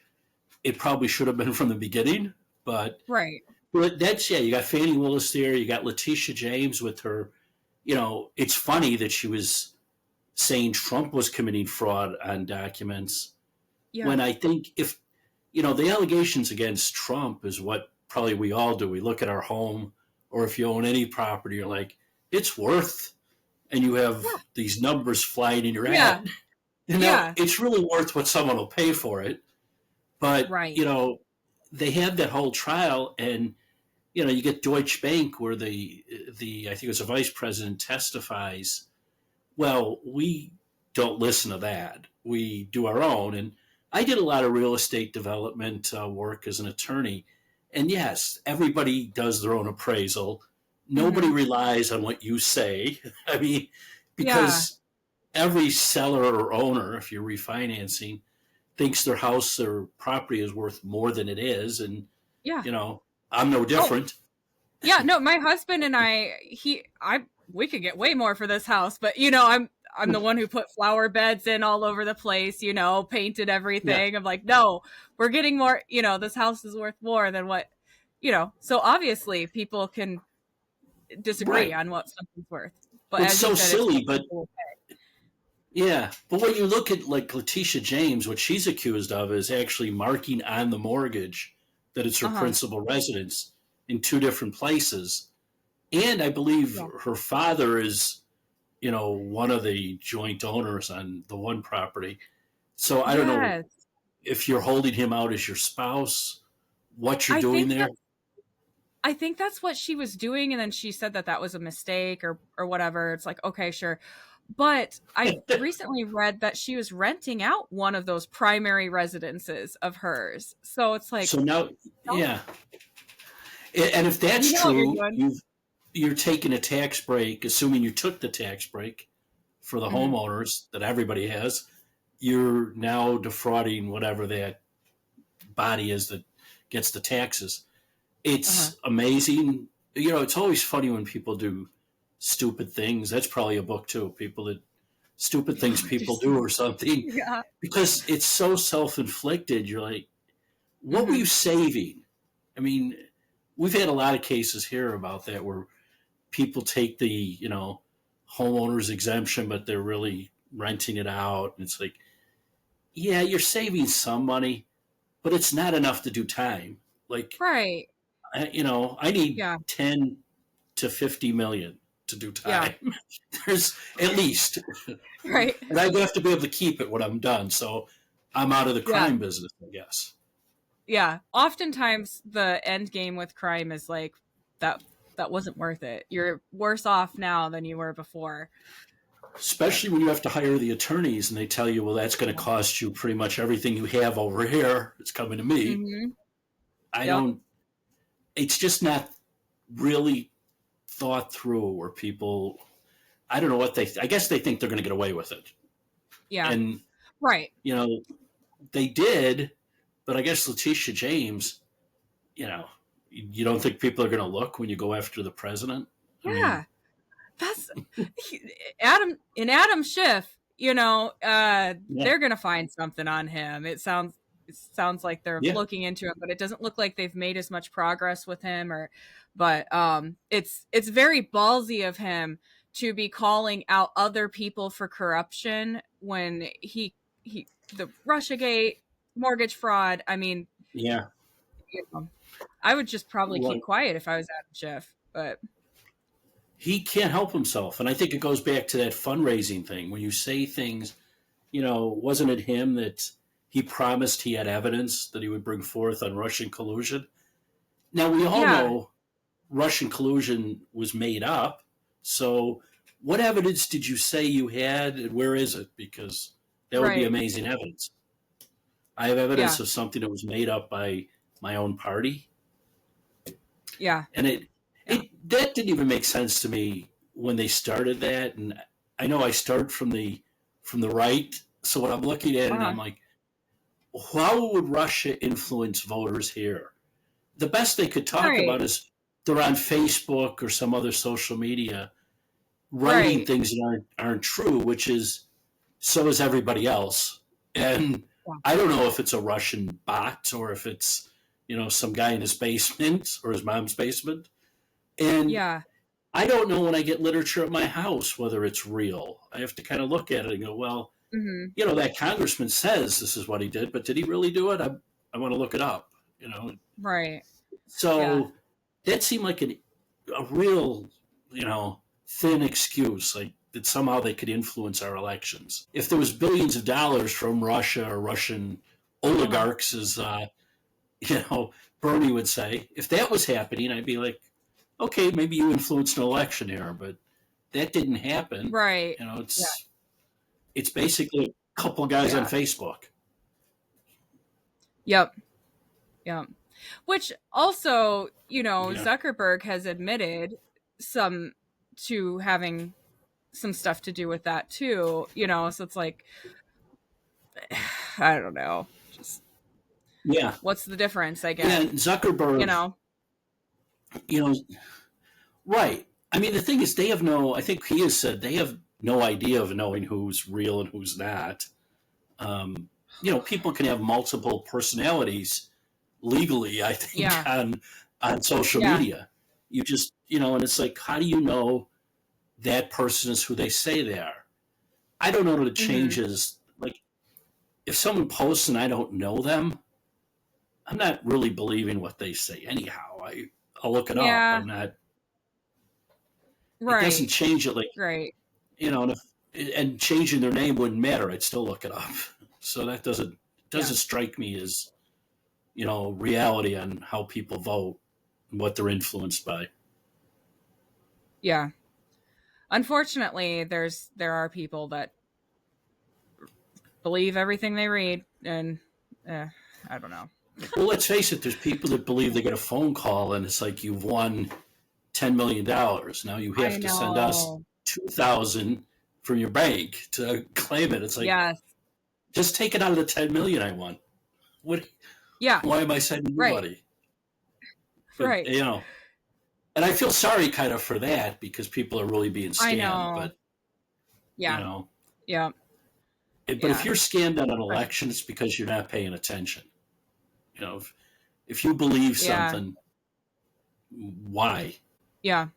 it probably should have been from the beginning. But Right. that's, yeah, you got Fannie Willis there, you got Letitia James with her. It's funny that she was saying Trump was committing fraud on documents Yeah. when I think if, the allegations against Trump is what probably we all do. We look at our home, or if you own any property, you're like, it's worth, and you have Yeah. these numbers flying in your Yeah. head. Yeah. It's really worth what someone will pay for it. But, Right. they had that whole trial, and, you get Deutsche Bank where I think it was a vice president testifies. Well, we don't listen to that. We do our own. And I did a lot of real estate development work as an attorney. And yes, everybody does their own appraisal. Nobody Mhm. relies on what you say. I mean, Yeah. because every seller or owner, if you're refinancing, thinks their house or property is worth more than it is. And, Yeah. you know, I'm no Oh, different. yeah, no, my husband and I we could get way more for this house, but I'm the one who put flower beds in all over the place, painted Yeah, everything. I'm like, "No, we're getting more, this house is worth more than what, So obviously people can disagree right. on what something's worth. But Well, it's as you so said, it's silly, what but people will pay. yeah, but when you look at like Letitia James, what she's accused of is actually marking on the mortgage that it's her Uh-huh. principal residence in two different places. And I believe Yeah. her father is, one of the joint owners on the one property. So I don't know Yes. if you're holding him out as your spouse, what you're I doing think there. that's I think that's what she was doing, and then she said that that was a mistake or whatever. It's like, okay, sure. But I recently read that she was renting out one of those primary residences of hers. So it's like, So now, don't yeah. And if that's you know what you're true, doing? you're taking a tax break, assuming you took the tax break for the Hmm. homeowners that everybody has, you're now defrauding whatever that body is that gets the taxes. Uh-huh. It's amazing. It's always funny when people do stupid things. That's probably a book too. People that stupid things people Just do or something, yeah. because it's so self-inflicted. You're like, what were Hmm. you saving? I mean, we've had a lot of cases here about that where people take the, homeowner's exemption, but they're really renting it out. And it's like, yeah, you're saving some money, but it's not enough to do time. Like, Right. I need Yeah. 10 to 50 million to do Yeah. time. There's at least, Right. and I have to be able to keep it when I'm done. So I'm out of the Yeah. crime business, I guess. Yeah. Oftentimes the end game with crime is like that that wasn't worth it. You're worse off now than you were before. But Especially when you have to hire the attorneys and they tell you, well, that's going to cost you pretty much everything you have over here. It's coming to me. mm-hmm. I Yep. don't, it's just not really thought through, or people, I don't know what I guess they think they're going to get away with it. Yeah. And, Right. they did, but I guess Letitia James, you don't think people are going to look when you go after the president? I mean, Yeah. That's Adam Schiff, yeah, they're gonna find something on him. It sounds like they're yeah, looking into him, but it doesn't look like they've made as much progress with him. It's very ballsy of him to be calling out other people for corruption when he the Russiagate mortgage fraud. I mean, yeah. you know, I would just probably keep Well, quiet if I was Adam Schiff, but he can't help himself. And I think it goes back to that fundraising thing. When you say things, wasn't it him that he promised he had evidence that he would bring forth on Russian collusion? Now, we all yeah, know Russian collusion was made up. So, what evidence did you say you had, and where is it? Because that would be right, amazing evidence. I have yeah, evidence of something that was made up by my own party, yeah, and it yeah. it that didn't even make sense to me when they started that. And I know I start from the right, so when I'm looking at it, Uh-huh. I'm like, how would Russia influence voters here? The best they could talk Right, about is they're on Facebook or some other social media writing right. things that aren't true, which is, so is everybody else. And Yeah. I don't know if it's a Russian bot or if it's, some guy in his basement or his mom's basement. And Yeah. I don't know, when I get literature at my house whether it's real. I have to kind of look at it and go, well, Mhm. that congressman says this is what he did, but did he really do it? I want to look it up. Right. Yeah. So that seemed like a real, thin excuse, like that somehow they could influence our elections. If there was billions of dollars from Russia or Russian Uh-huh. oligarchs, as Bernie would say, if that was happening, I'd be like, okay, maybe you influenced an election here, but that didn't happen. Right. Yeah. It's basically a couple guys on Yeah. Facebook. Yep. Yep. Which also, Yeah, Zuckerberg has admitted some to having some stuff to do with that too, so it's like I don't know. Just yeah, what's the difference, I yeah. guess, you Zuckerberg, know? you know, right. I mean, the thing is, they have no. I think he has said they have no idea of knowing who's real and who's not. People can have multiple personalities legally, I think, Yeah. on social Yeah. media. You just, and it's like, how do you know that person is who they say they are? I don't know that it Mhm. changes. Like, if someone posts and I don't know them, I'm not really believing what they say anyhow. I'll look it up. Yeah. I'm not. It doesn't Right. change it. Like, Right. and changing their name wouldn't matter. I'd still look it up. So that Yeah. doesn't strike me as, reality on how people vote and what they're influenced by. Yeah. Unfortunately, there are people that believe everything they read, and uh, I don't know. Well, let's face it. There's people that believe they get a phone call and it's like you've won $10 million. Now you I have to send us know. 2,000 from your bank to claim it. It's like, Yes. just take it out of the 10 million I won. What? Yeah. Why am I sending you Right. money? But Right. and I feel sorry kind of for that because people are really being I scammed. know. But you Yeah. know, Yeah. But if Yeah. you're scammed on an Right. election, it's because you're not paying attention. You know, if you believe Yeah. something, why? Yeah.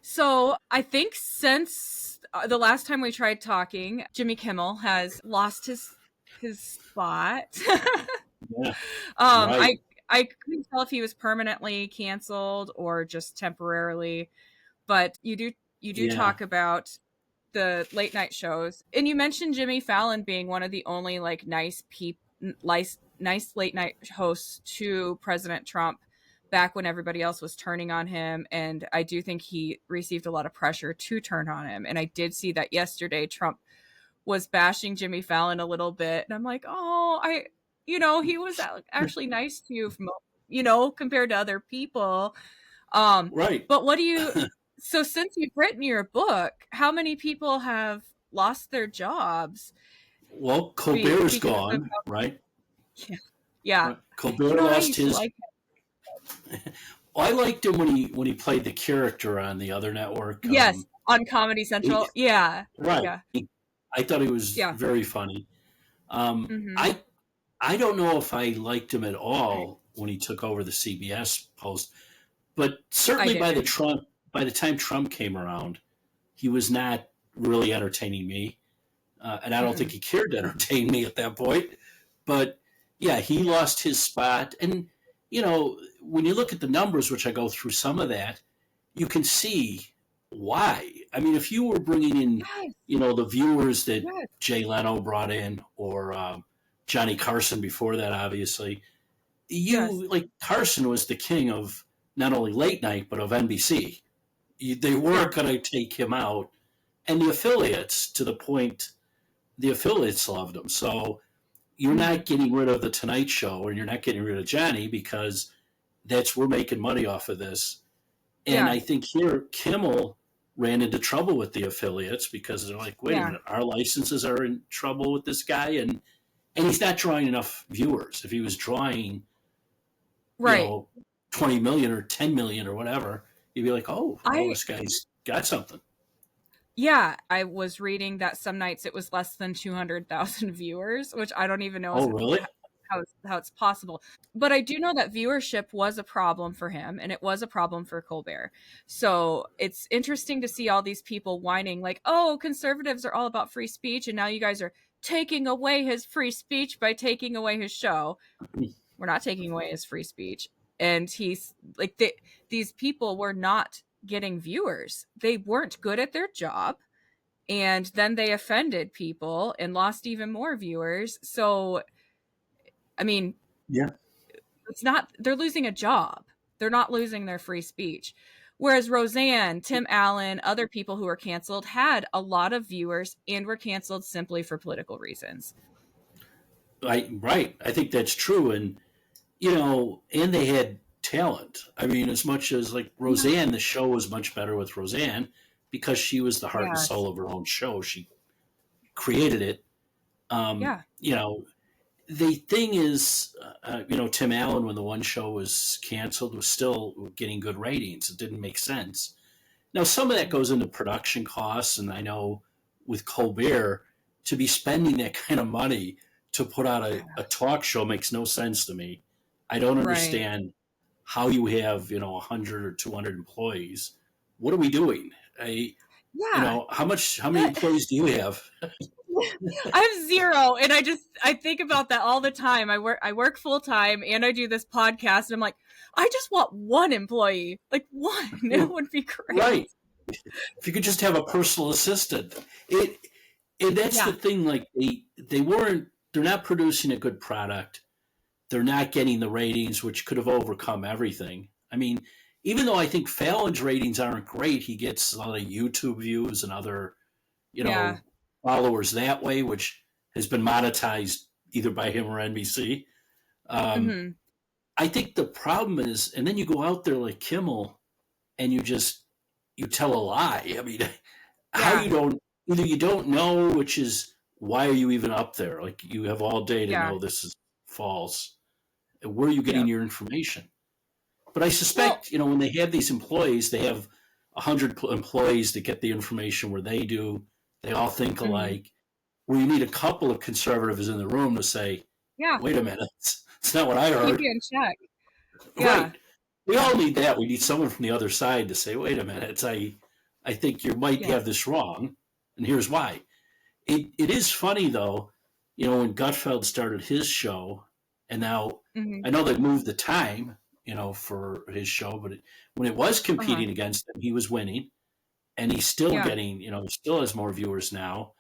So I think since the last time we tried talking, Jimmy Kimmel has lost his spot. Yeah, right. I couldn't tell if he was permanently canceled or just temporarily, but you do Yeah, talk about the late night shows, and you mentioned Jimmy Fallon being one of the only like nice late night hosts to President Trump back when everybody else was turning on him, and I do think he received a lot of pressure to turn on him, and I did see that yesterday Trump was bashing Jimmy Fallon a little bit, and I'm like, oh, he was actually nice to you, from, compared to other people. Um, right. but what do you? So since you've written your book, how many people have lost their jobs Well, Colbert's because of gone, right? yeah, yeah. Right. Colbert I lost used to his. like I liked him when he played the character on the other network. him. Yes, on Comedy He, Central. Yeah, right. yeah, I thought he was yeah. very funny. Mm-hmm. I don't know if I liked him at all when he took over the CBS post, but I certainly didn't. by the time Trump came around, he was not really entertaining me, and I don't think Mm-mm. he cared to entertain me at that point. But yeah, he lost his spot, and when you look at the numbers, which I go through some of that, you can see why. I mean, if you were bringing in, Yes, the viewers that yes, Jay Leno brought in, or Johnny Carson before that, obviously, yes. Carson was the king of not only late night but of NBC. They were Yeah. going to take him out, and the affiliates, to the point the affiliates loved him. So you're Mm-hmm. not getting rid of the Tonight Show, and you're not getting rid of Johnny, because we're making money off of this. And Yeah. I think here Kimmel ran into trouble with the affiliates, because they're like, wait a Yeah. minute, our licenses are in trouble with this guy, and he's not drawing enough viewers. If he was drawing, you Right. know, 20 million or 10 million or whatever, you'd be like, oh, well, I this guy's got something. Yeah, I was reading that some nights it was less than 200,000 viewers, which I don't even know Oh, really? how it's possible. But I do know that viewership was a problem for him, and it was a problem for Colbert. So it's interesting to see all these people whining like, "Oh, conservatives are all about free speech, and now you guys are taking away his free speech by taking away his show." We're not taking away his free speech, and he's like, these people were not getting viewers. They weren't good at their job, and then they offended people and lost even more viewers. So I mean, Yeah. it's not, they're losing a job, they're not losing their free speech. Whereas Roseanne, Tim Allen, other people who were canceled had a lot of viewers and were canceled simply for political reasons. Right. I think that's true. And, and they had talent. I mean, as much as like Yeah. Roseanne, the show was much better with Roseanne because she was the heart and Yes. soul of her own show. She created it. Um, Yeah. you know, the thing is, Tim Allen, when the one show was canceled, was still getting good ratings. It didn't make sense. Now, some of that goes into production costs, and I know with Colbert, to be spending that kind of money to put out a talk show makes no sense to me. I don't Right. understand how you have 100 or 200 employees. What are we doing? Yeah. How many That employees do you have? I have zero, and I think about that all the time. I work full time, and I do this podcast, and I'm like, I just want one employee, like one. It would be great. Right. If you could just have a personal assistant. It and that's the Yeah. thing, like they're not producing a good product. They're not getting the ratings, which could have overcome everything. I mean, even though I think Fallon's ratings aren't great, he gets a lot of YouTube views and other, you Yeah. know, followers that way, which has been monetized either by him or NBC. Um, Hmm. I think the problem is, and then you go out there like Kimmel and you tell a lie. I mean, how Yeah. you don't either you don't know, which is why are you even up there? Like you have all day to Yeah. know this is false. Where are you getting Yep. your information? But I Well, suspect, when they have these employees, they have 100 employees that get the information where they do. They all think mhm. alike. where you need a couple of conservatives in the room to say, Yeah. wait a minute, it's not what I Keep heard. you in check. Yeah. Right. We all need that. We need someone from the other side to say, wait a minute, I think you might Yeah. have this wrong, and here's why. It is funny, though, when Gutfeld started his show, and now Hmm. I know they moved the time, for his show, but when it was Uh-huh. competing against him, he was winning, and he's still Yeah. getting, he still has more viewers now.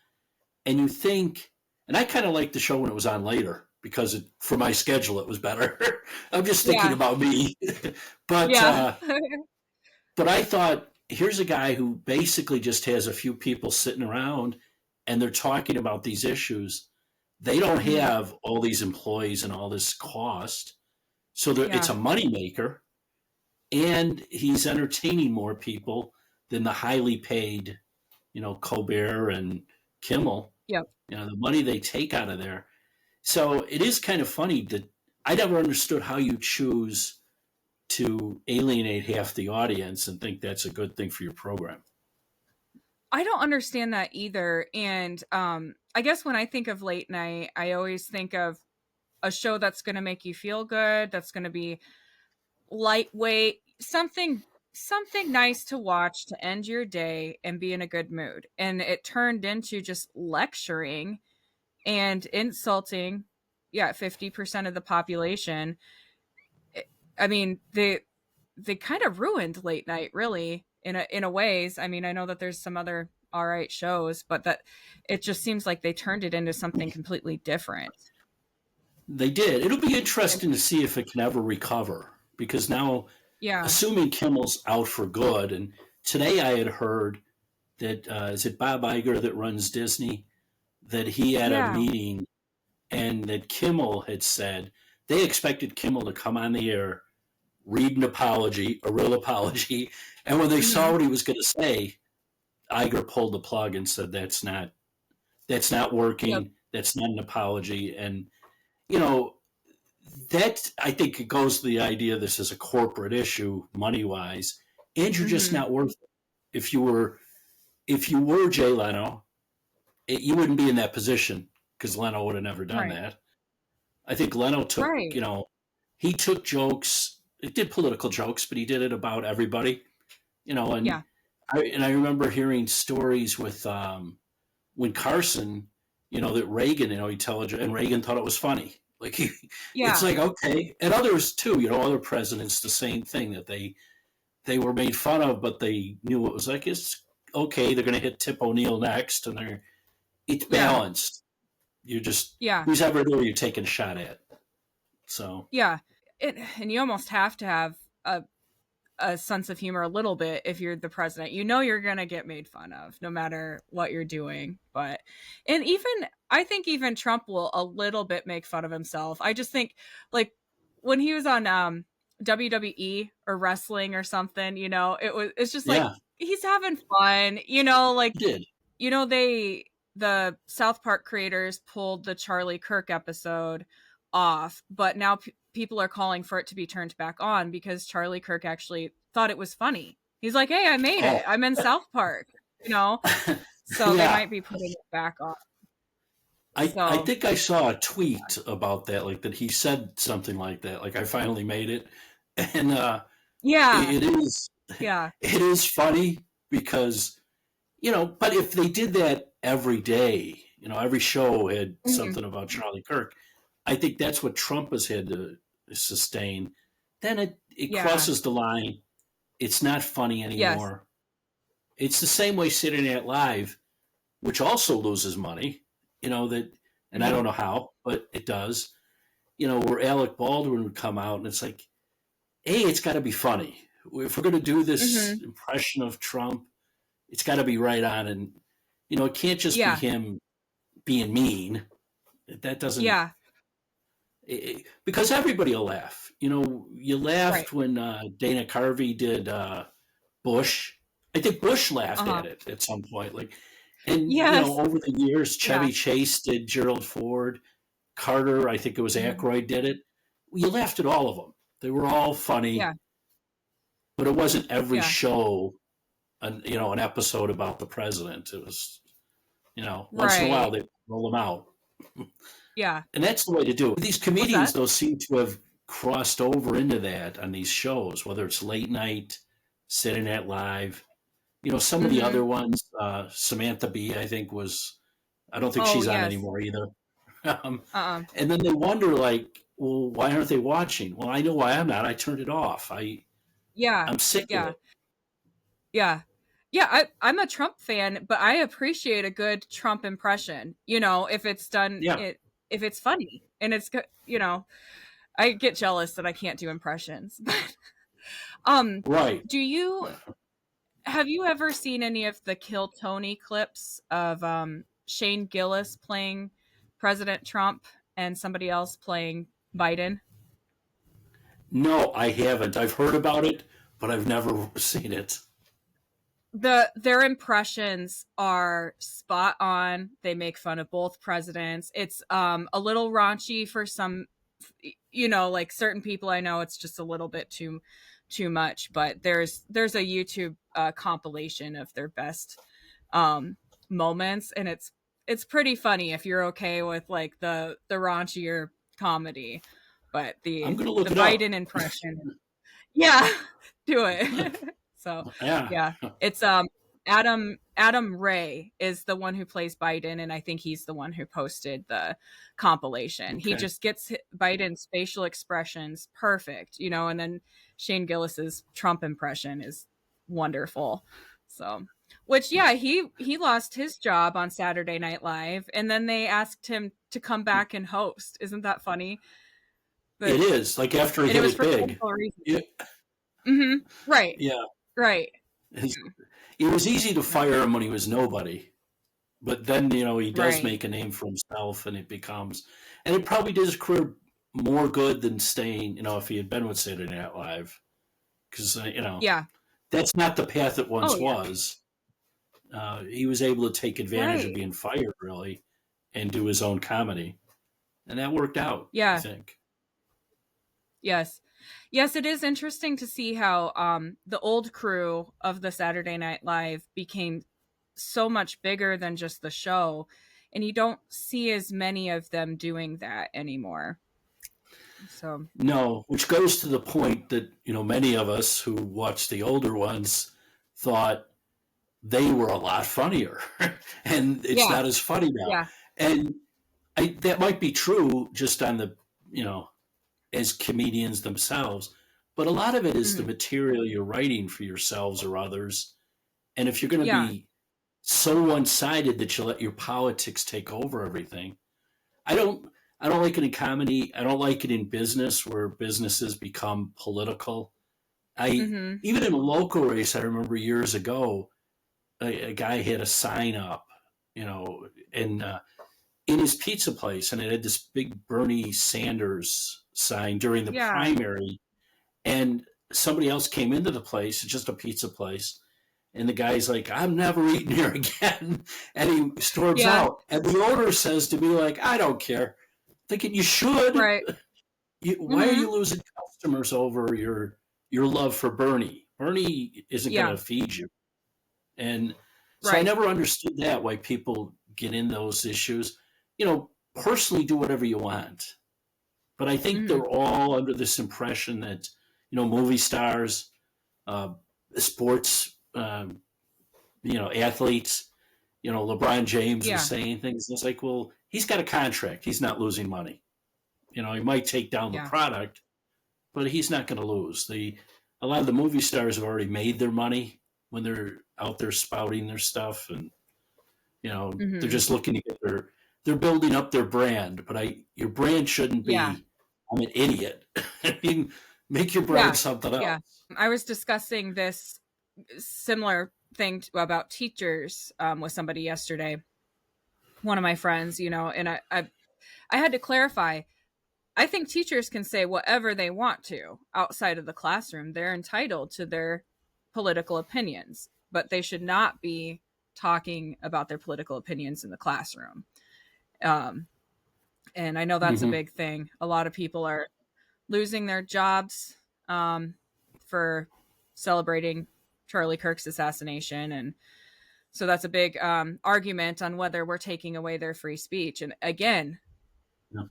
And you think, and I kind of liked the show when it was on later because for my schedule it was better. I'm just thinking Yeah. about me, but Yeah. uh, but I thought here's a guy who basically just has a few people sitting around and they're talking about these issues. They don't Hmm. have all these employees and all this cost, so it's Yeah. a moneymaker, and he's entertaining more people than the highly paid, Colbert and Kimmel. Yep. The money they take out of there. So it is kind of funny that I never understood how you choose to alienate half the audience and think that's a good thing for your program. I don't understand that either. And I guess when I think of late night, I always think of a show that's going to make you feel good, that's going to be lightweight, something nice to watch to end your day and be in a good mood. And it turned into just lecturing and insulting, yeah, 50% of the population. I mean, they kind of ruined late night, really, in a ways. I mean, I know that there's some other all right shows, but that it just seems like they turned it into something completely different. They did. It'll be And interesting to see if it can ever recover because now, yeah, assuming Kimmel's out for good, and today I had heard that is it Bob Iger that runs Disney, that he had a yeah, meeting and that Kimmel had said they expected Kimmel to come on the air, read an apology, a real apology, and when they saw hmm, what he was going to say, Iger pulled the plug and said that's not yep, working. That's not an apology. And you know that I think it goes to the idea this is a corporate issue, money wise, and you're just hmm, not worth it. If you were Jay Leno, you wouldn't be in that position because Leno would have never done right, that. I think Leno took right, he took jokes. It did political jokes, but he did it about everybody. And yeah, I remember hearing stories with when Carson, that Reagan, he told you, and Reagan thought it was funny. Like it's yeah, like okay, and others too. Other presidents, the same thing that they were made fun of, but they knew it was like it's okay. They're going to hit Tip O'Neill next, and it's yeah, balanced. You just yeah, who's ever there you're taking a shot at. So yeah. And you almost have to have a sense of humor a little bit if you're the president. You know you're going to get made fun of no matter what you're doing. But and even I think even Trump will a little bit make fun of himself. I just think like when he was on WWE or wrestling or something, it's just like yeah, he's having fun, like he did. the South Park creators pulled the Charlie Kirk episode off, but now people are calling for it to be turned back on because Charlie Kirk actually thought it was funny. He's like, "Hey, I made it. Oh, I'm in South Park." You know, so they yeah. might be putting it back on. I So think I saw a tweet about that, like that he said something like that, like I finally made it, and yeah, it is yeah, it is funny because but if they did that every day, every show had hmm, something about Charlie Kirk, I think that's what Trump has had to sustain. Then it yeah, crosses the line. It's not funny yes, anymore. It's the same way Saturday Night Live, which also loses money, that, and I hmm, don't know how, but it does, where Alec Baldwin would come out and it's like, hey, it's got to be funny. If we're going to do this hmm, impression of Trump, it's got to be right on. And, it can't just be yeah, him being mean. That doesn't, yeah, because everybody will laugh. You right, laughed when Dana Carvey did Bush. I think Bush uh laughed huh, at it at some point. Like, and yes, over the years, yeah, Chevy Chase did Gerald Ford, Carter. I think it was hmm, Aykroyd did it. You laughed at all of them. They were all funny, yeah, but it wasn't every yeah, show, an episode about the president. It was, once in a while right, roll them out. Yeah. And that's the way to do it. These What's comedians, that? though, seem to have crossed over into that on these shows, whether it's late night, Saturday Night Live. Some of the Mm-hmm. other ones, Samantha Bee, I think was. I don't think Oh, she's on yes. anymore either. Um, Uh-uh. and then they wonder, like, well, why aren't they watching? Well, I know why I'm not. I turned it off. Yeah. I'm sick of Yeah. it. Yeah. Yeah, I'm a Trump fan, but I appreciate a good Trump impression. If it's done Yeah, it if it's funny and I get jealous that I can't do impressions. But um right. do you have you ever seen any of the Kill Tony clips of Shane Gillis playing President Trump and somebody else playing Biden? No, I haven't. I've heard about it, but I've never seen it. Their impressions are spot on. They make fun of both presidents. It's a little raunchy for some, like certain people. I know it's just a little bit too much, but there's a YouTube compilation of their best um moments, and it's pretty funny if you're okay with like the raunchier comedy. But I'm the going to look the it up. Biden impression, yeah, do it. So Yeah. yeah, it's Adam Ray is the one who plays Biden, and I think he's the one who posted the compilation. He Okay. just gets Biden's facial expressions perfect, and then Shane Gillis's Trump impression is wonderful. So, which yeah, he lost his job on Saturday Night Live, and then they asked him to come back and host. Isn't that funny? It But is. Like after he and it hit was it for big. political reasons. Yeah. Right, Yeah. right. It was easy to fire him when he was nobody. But then, he does Right. make a name for himself and it becomes, and it probably did his career more good than staying, if he had been with Saturday Night Live. Because, Yeah. that's not the path it Oh once yeah. was. He was able to take advantage of Right. being fired, really, and do his own comedy. And that worked out, I Yeah. think. Yes. Yes, it is interesting to see how the old crew of the Saturday Night Live became so much bigger than just the show, and you don't see as many of them doing that anymore. So, No, which goes to the point that, many of us who watched the older ones thought they were a lot funnier. And it's yeah. not as funny now. Yeah. And that might be true just on the, as comedians themselves, but a lot of it is the Mhm. material you're writing for yourselves or others. And if you're going to Yeah. be so one-sided that you let your politics take over everything, I don't I don't like it in comedy. I don't like it in business where businesses become political. I Mhm. Even in a local race, I remember years ago, a guy had a sign up, and in his pizza place, and it had this big Bernie Sanders sign during the Yeah. primary, and somebody else came into the place, it's just a pizza place, and the guy's like, "I'm never eating here again," and he storms Yeah. out, and the owner says to me like, "I don't care," thinking you should. Right. Why are Mhm. you losing customers over your love for Bernie? Bernie isn't going Yeah. to feed you, and so I Right. never understood that why people get in those issues. Personally, do whatever you want, but I think Mhm. they're all under this impression that movie stars, uh, sports, athletes. LeBron James was Yeah. saying things. It's like, well, he's got a contract. He's not losing money. He might take down the Yeah. product, but he's not going to lose. A lot of the movie stars have already made their money when they're out there spouting their stuff, and they're Mhm. just looking to get they're building up their brand. But your brand shouldn't Yeah. be I'm an idiot. I mean, make your brand Yeah. something Yeah. else. I was discussing this similar thing about teachers with somebody yesterday, one of my friends, and I had to clarify. I think teachers can say whatever they want to outside of the classroom. They're entitled to their political opinions, but they should not be talking about their political opinions in the classroom. Um, and I know that's a Mm-hmm. big thing. A lot of people are losing their jobs for celebrating Charlie Kirk's assassination, and So that's a big argument on whether we're taking away their free speech. And again, Yeah.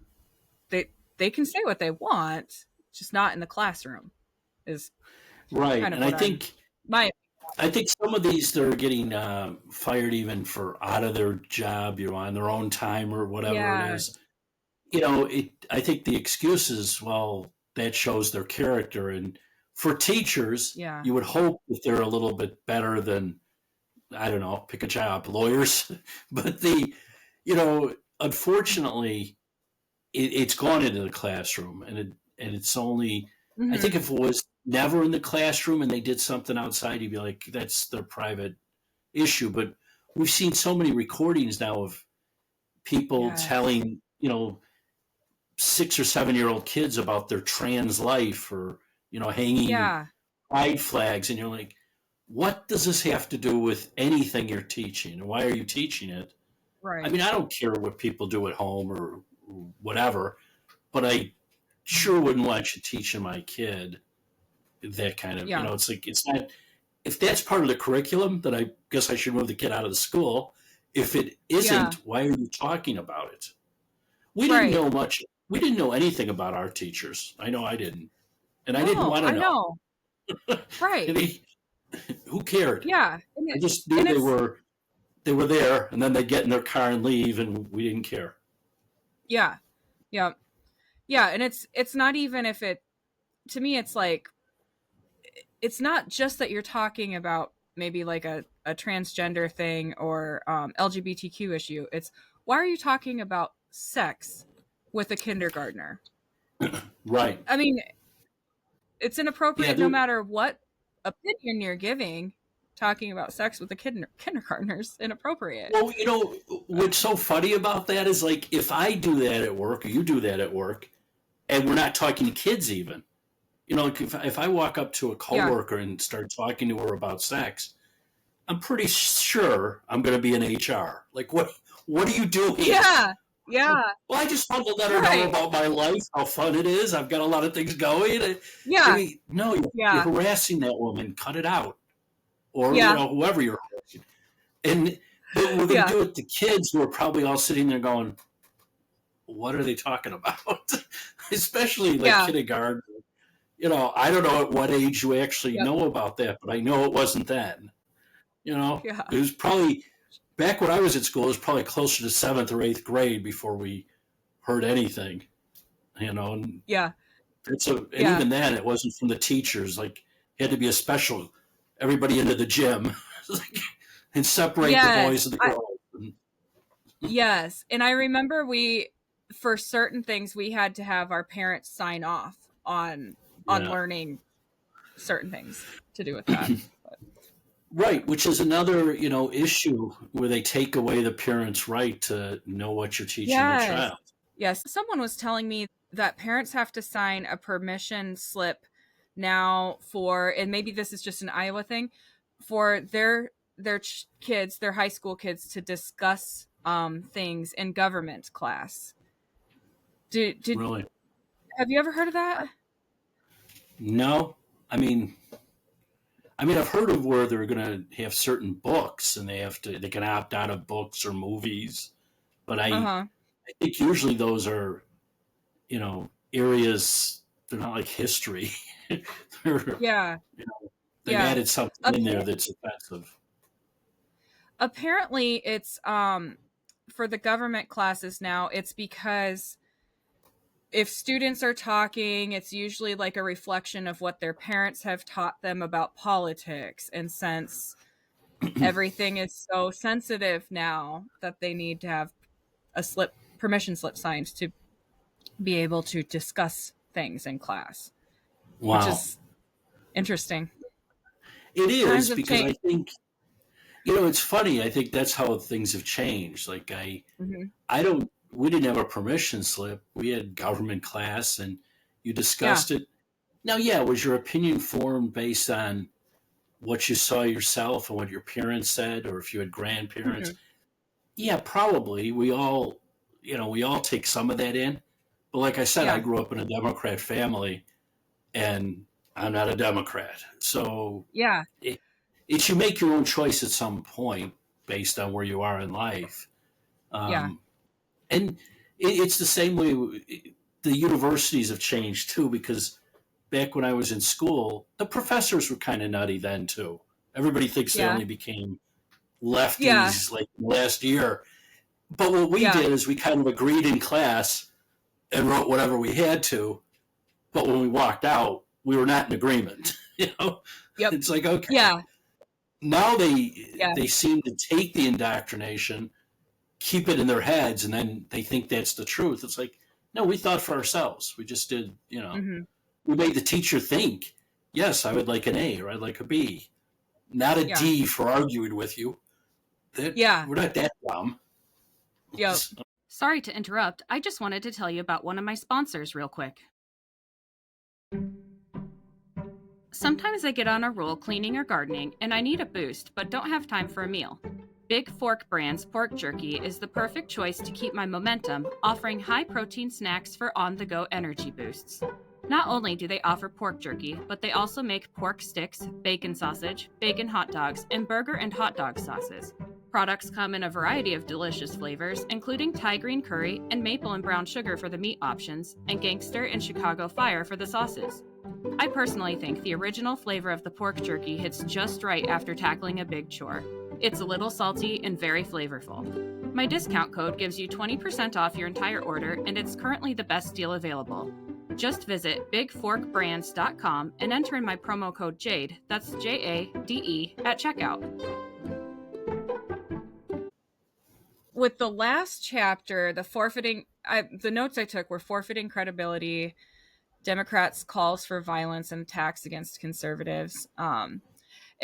they can say what they want, just not in the classroom. Is Right. kind of And what I'm my I think some of these they're getting fired even for out of their job, on their own time or whatever it yeah is. I think the excuse is, well, that shows their character. And for teachers, yeah you would hope that they're a little bit better than, I don't know, pick a job, lawyers. But unfortunately, it's gone into the classroom, and it's only. I hmm think if it was never in the classroom and they did something outside, you'd be like, that's their private issue. But we've seen so many recordings now of people yes telling 6 or 7 year old kids about their trans life, or hanging yeah pride flags, and you're like, what does this have to do with anything you're teaching, and why are you teaching it? I right mean, I don't care what people do at home or whatever, but I sure wouldn't want you teaching my kid that kind of, yeah it's like, it's not, if that's part of the curriculum, then I guess I should move the kid out of the school. If it isn't, yeah why are you talking about it? We didn't right know much. We didn't know anything about our teachers. I know I didn't. And I didn't no want to I know. know right And who cared? yeah I just knew and they were there, and then they'd get in their car and leave, and we didn't care. yeah yeah yeah and it's not even if it to me it's like it's not just that you're talking about maybe like a transgender thing or LGBTQ issue. It's why are you talking about sex with a kindergartner? Right. I mean, it's Yeah. inappropriate no matter what opinion you're giving. Talking about sex with the kindergartners inappropriate. Well, what's so funny about that is, like, if I do that at work or you do that at work, and we're not talking to kids even, like if I walk up to a Yeah, coworker and start talking to her about sex, I'm pretty sure I'm going to be in HR. Like, what are you doing? yeah, yeah, Well, I just want to let her know right, about my life, how fun it is. I've got a lot of things going. I yeah, mean, no, you're yeah, harassing that woman. Cut it out, or yeah, whoever you're harassing. And but we're going to yeah, do it to kids who are probably all sitting there going, "What are they talking about?" Especially like yeah, kindergarten. I don't know at what age you actually yep, know about that, but I know it wasn't then. yeah, It was probably back when I was at school. It was probably closer to seventh or eighth grade before we heard anything. And yeah, and yeah, even then, it wasn't from the teachers. Like, it had to be a special, everybody into the gym, and separate the yes. boys and the girls. And, Yes, and I remember we for certain things we had to have our parents sign off on yeah, learning certain things to do with that. But right. Which is another, issue where they take away the parents' right to know what you're teaching their yes. child. Yes, someone was telling me that parents have to sign a permission slip now for and maybe this is just an Iowa thing for their kids, their high school kids to discuss things in government class. Did Really? have you ever heard of that? No. I mean, I've heard of where they're going to have certain books, and they can opt out of books or movies, but Uh-huh. I think usually those are, areas. They're not like history. they're, Yeah. they've Yeah. added something in there that's offensive. Apparently it's for the government classes now it's because if students are talking it's usually like a reflection of what their parents have taught them about politics and since everything is so sensitive now that they need to have a permission slip signed to be able to discuss things in class, which Wow. is interesting. It Times is, have because changed. I think, it's funny. I think that's how things have changed. Like, Hmm. I don't, we didn't have a permission slip. We had government class, and you Yeah. discussed it. Now, yeah, was your opinion formed based on what you saw yourself and what your parents said, or if you had grandparents? Hmm. Yeah, probably. We all take some of that in. But like I said, I Yeah. grew up in a Democrat family, and I'm not a Democrat. So Yeah. it, it's you make your own choice at some point. based on where you are in life. Yeah. Um, and it's the same way the universities have changed too, because back when I was in school, the professors were kind of nutty then too. Everybody thinks they Yeah. only became Yeah. lefties like last year. But what we Yeah. did is we kind of agreed in class and wrote whatever we had to. But when we walked out, we were not in agreement. You know, Yep. it's like, okay. Yeah. Now Yeah. they seem to take the indoctrination, keep it in their heads, and then they think that's the truth. It's like, no, we thought for ourselves. We just did, Hmm. we made the teacher think, yes, I would like an A or I'd like a B, not a Yeah. D for arguing with you. Yeah. We're not that dumb. Yep. Sorry to interrupt. I just wanted to tell you about one of my sponsors real quick. Sometimes I get on a roll cleaning or gardening and I need a boost but don't have time for a meal. Big Fork Brand's pork jerky is the perfect choice to keep my momentum, offering high protein snacks for on the go energy boosts. Not only do they offer pork jerky, but they also make pork sticks, bacon sausage, bacon hot dogs, and burger and hot dog sauces. Products come in a variety of delicious flavors, including Thai green curry and maple and brown sugar for the meat options, and gangster and Chicago fire for the sauces. I personally think the original flavor of the pork jerky hits just right after tackling a big chore. It's a little salty and very flavorful. My discount code gives you 20% off your entire order, and it's currently the best deal available. Just visit bigforkbrands.com and enter in my promo code JADE, that's JADE, at checkout. With the last chapter, the notes I took were forfeiting credibility, Democrats' calls for violence and attacks against conservatives. And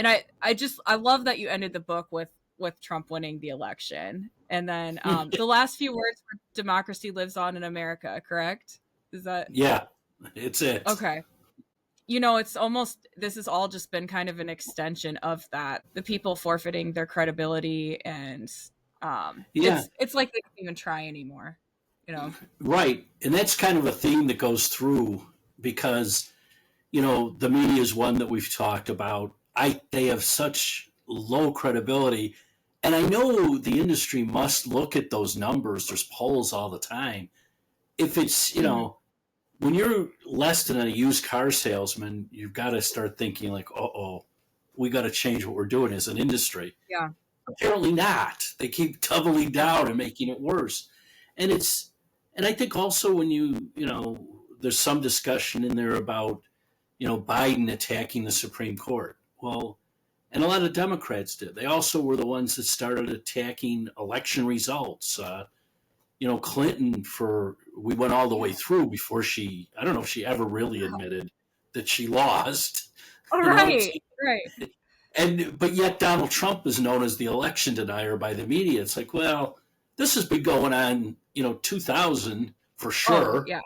I love that you ended the book with Trump winning the election. And then the last few words were democracy lives on in America, correct? Is that Yeah, it's it. okay? This has all just been kind of an extension of that. The people forfeiting their credibility, and Yeah, it's like they don't even try anymore, you know? right. And that's kind of a theme that goes through because, the media is one that we've talked about. They have such low credibility. And I know the industry must look at those numbers. There's polls all the time. If it's, Mm-hmm. when you're less than a used car salesman, you've got to start thinking like, oh, we got to change what we're doing as an industry. Yeah. Apparently not. They keep doubling Yeah. down and making it worse. And and I think also when there's some discussion in there about, Biden attacking the Supreme Court. Well, and a lot of Democrats did. They also were the ones that started attacking election results. Clinton, we went all the way through before I don't know if she ever really admitted that she lost. All You know, right. Right. but yet Donald Trump is known as the election denier by the media. It's like, well, this has been going on, 2000 for Oh, sure. yeah.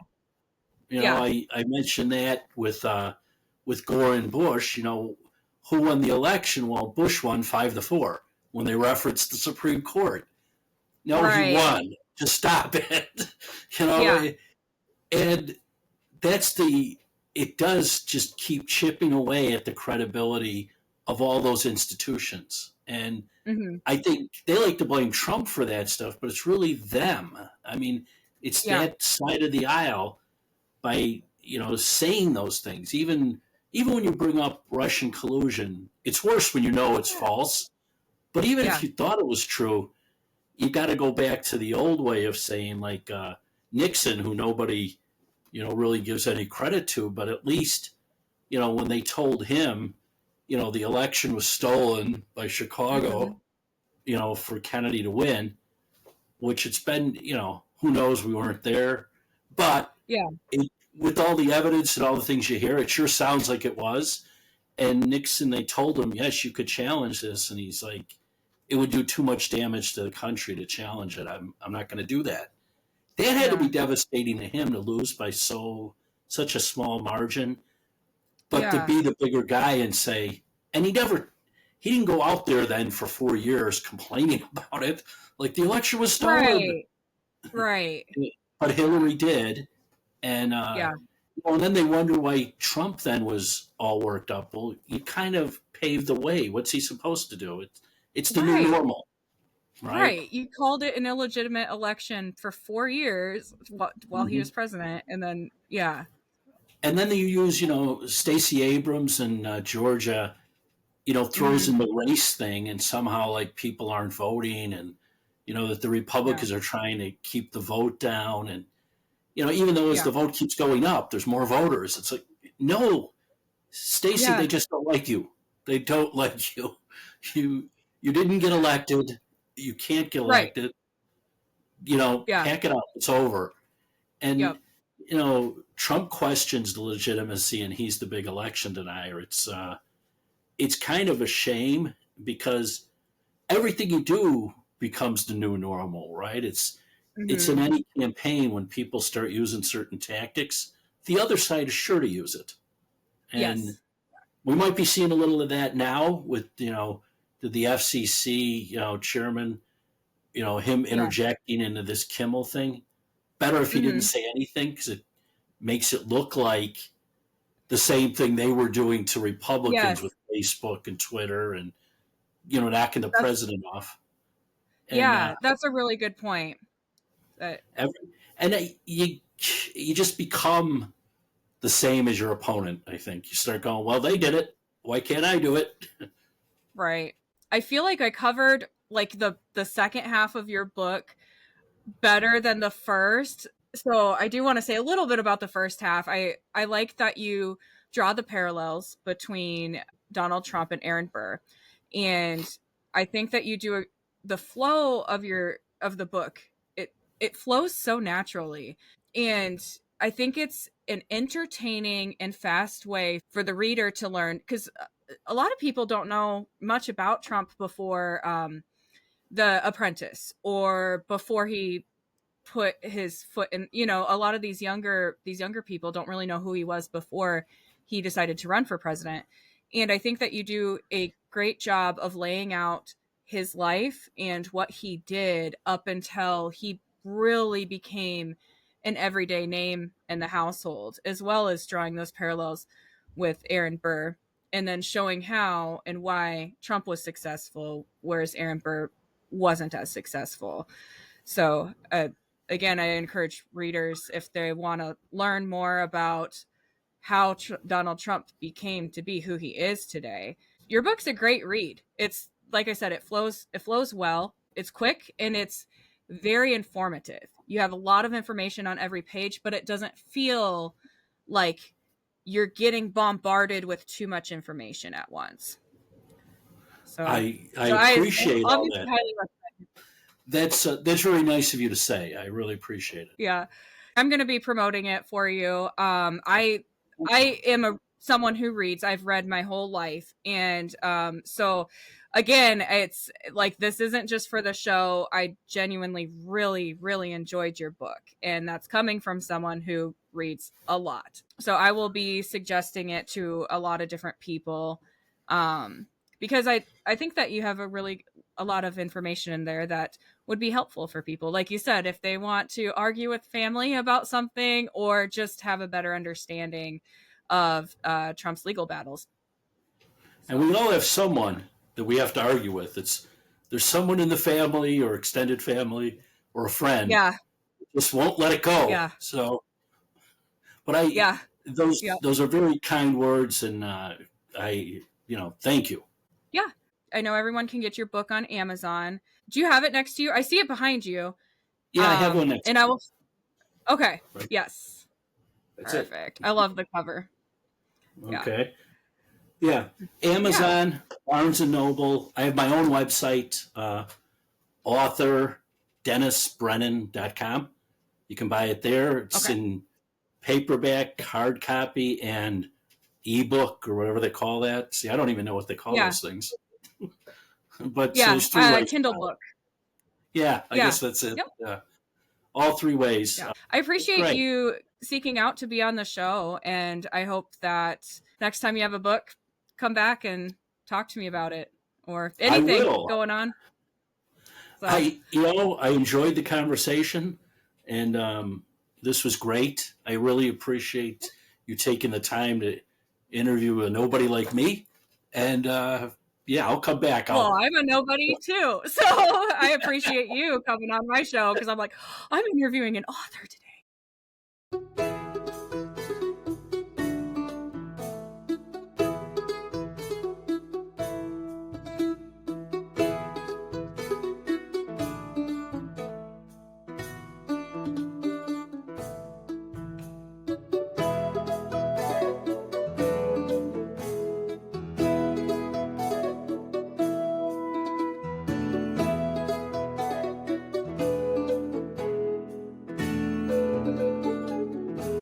Yeah. I mentioned that with Gore and Bush. Who won the election? Well, Bush won 5-4 when they referenced the Supreme Court. No, he Right. won. Just stop it. Yeah. And it does just keep chipping away at the credibility of all those institutions. And Mm-hmm. I think they like to blame Trump for that stuff, but it's really them. I mean, it's Yeah. that side of the aisle by, saying those things. Even when you bring up Russian collusion, it's worse when you know it's false. But even Yeah. if you thought it was true, you got to go back to the old way of saying, like Nixon, who nobody, really gives any credit to, but at least, when they told him, the election was stolen by Chicago, for Kennedy to win, which it's been, who knows, we weren't there. But Yeah. with all the evidence and all the things you hear, it sure sounds like it was. And Nixon, they told him, yes, you could challenge this. And he's like, it would do too much damage to the country to challenge it. I'm not going to do that. That had to be devastating to him to lose by such a small margin. But to Yeah. be the bigger guy and say, and he didn't go out there then for 4 years complaining about it. Like the election was stolen. Right. Right. But Hillary did. And, Yeah. and then they wonder why Trump then was all worked up. Well, you kind of paved the way. What's he supposed to do? It's the new Right. normal. right? Right. You called it an illegitimate election for 4 years while he Mm-hmm. was president. And then, yeah. And then you use, Stacey Abrams in Georgia, throws Hmm. in the race thing, and somehow like people aren't voting, and that the Yeah. Republicans are trying to keep the vote down, and even though as Yeah. the vote keeps going up, there's more voters. It's like, no, Stacey, they Yeah. just don't like you. They don't like you. You you didn't get elected. You can't get Right. elected. Yeah. Pack it up. It's over. And Yep. Trump questions the legitimacy, and he's the big election denier. It's kind of a shame because everything you do becomes the new normal, right? It's in Hmm. any campaign when people start using certain tactics, the other side is sure to use it. And Yes. we might be seeing a little of that now with, the FCC, chairman, him Yeah. interjecting into this Kimmel thing. Better if he didn't Hmm. say anything because it makes it look like the same thing they were doing to Republicans Yes. with Facebook and Twitter and, knocking the That's, president off. And yeah, that's a really good point. That, every, and you just become the same as your opponent. I think you start going, well, they did it. Why can't I do it? right. I feel like I covered like the second half of your book better than the first. So I do want to say a little bit about the first half. I like that you draw the parallels between Donald Trump and Aaron Burr. And I think that you do the flow of the book. It flows so naturally. And I think it's an entertaining and fast way for the reader to learn cuz a lot of people don't know much about Trump before The Apprentice or before he put his foot in. A lot of these younger people don't really know who he was before he decided to run for president. And I think that you do a great job of laying out his life and what he did up until he really became an everyday name in the household, as well as drawing those parallels with Aaron Burr, and then showing how and why Trump was successful whereas Aaron Burr wasn't as successful. So, again, I encourage readers, if they want to learn more about how Donald Trump became to be who he is today, your book's a great read. It's like I said, it flows well. It's quick and it's very informative. You have a lot of information on every page, but it doesn't feel like you're getting bombarded with too much information at once. So, I so I appreciate all obviously that. highly recommend. That's very nice of you to say. I really appreciate it. Yeah. I'm going to be promoting it for you. I am someone who reads. I've read my whole life, and so again, it's like this isn't just for the show. I genuinely, really, really enjoyed your book, and that's coming from someone who reads a lot. So I will be suggesting it to a lot of different people, because I think that you have a lot of information in there that would be helpful for people. Like you said, if they want to argue with family about something or just have a better understanding of Trump's legal battles. And So, we all have someone that we have to argue with. There's someone in the family or extended family or a friend yeah, that just won't let it go. yeah, So, but I yeah, those yeah, those are very kind words, and I thank you. yeah. I know everyone can get your book on Amazon. Do you have it next to you? I see it behind you. Yeah, I have one next And to I me. will. Okay. Right, Yes. that's it. Perfect. I love the cover. Yeah. Okay. Yeah, Yeah. Amazon, Barnes and Noble. I have my own website, author DennisBrennan.com. You can buy it there. It's Okay. in paperback, hard copy, and ebook or whatever they call that. See, I don't even know what they call Yeah. those things. But so Yeah. there's three ways to Kindle buy it. book. Yeah, I Yeah. guess that's it. Yep. All three ways. Yeah. I It's appreciate great. you seeking out to be on the show. And I hope that next time you have a book, come back and talk to me about it or I anything will. going on. So, I enjoyed the conversation, and this was great. I really appreciate you taking the time to interview a nobody like me, and Yeah, I'll come back. Well, I'm a nobody too. So I appreciate you coming on my show because I'm like, I'm interviewing an author today.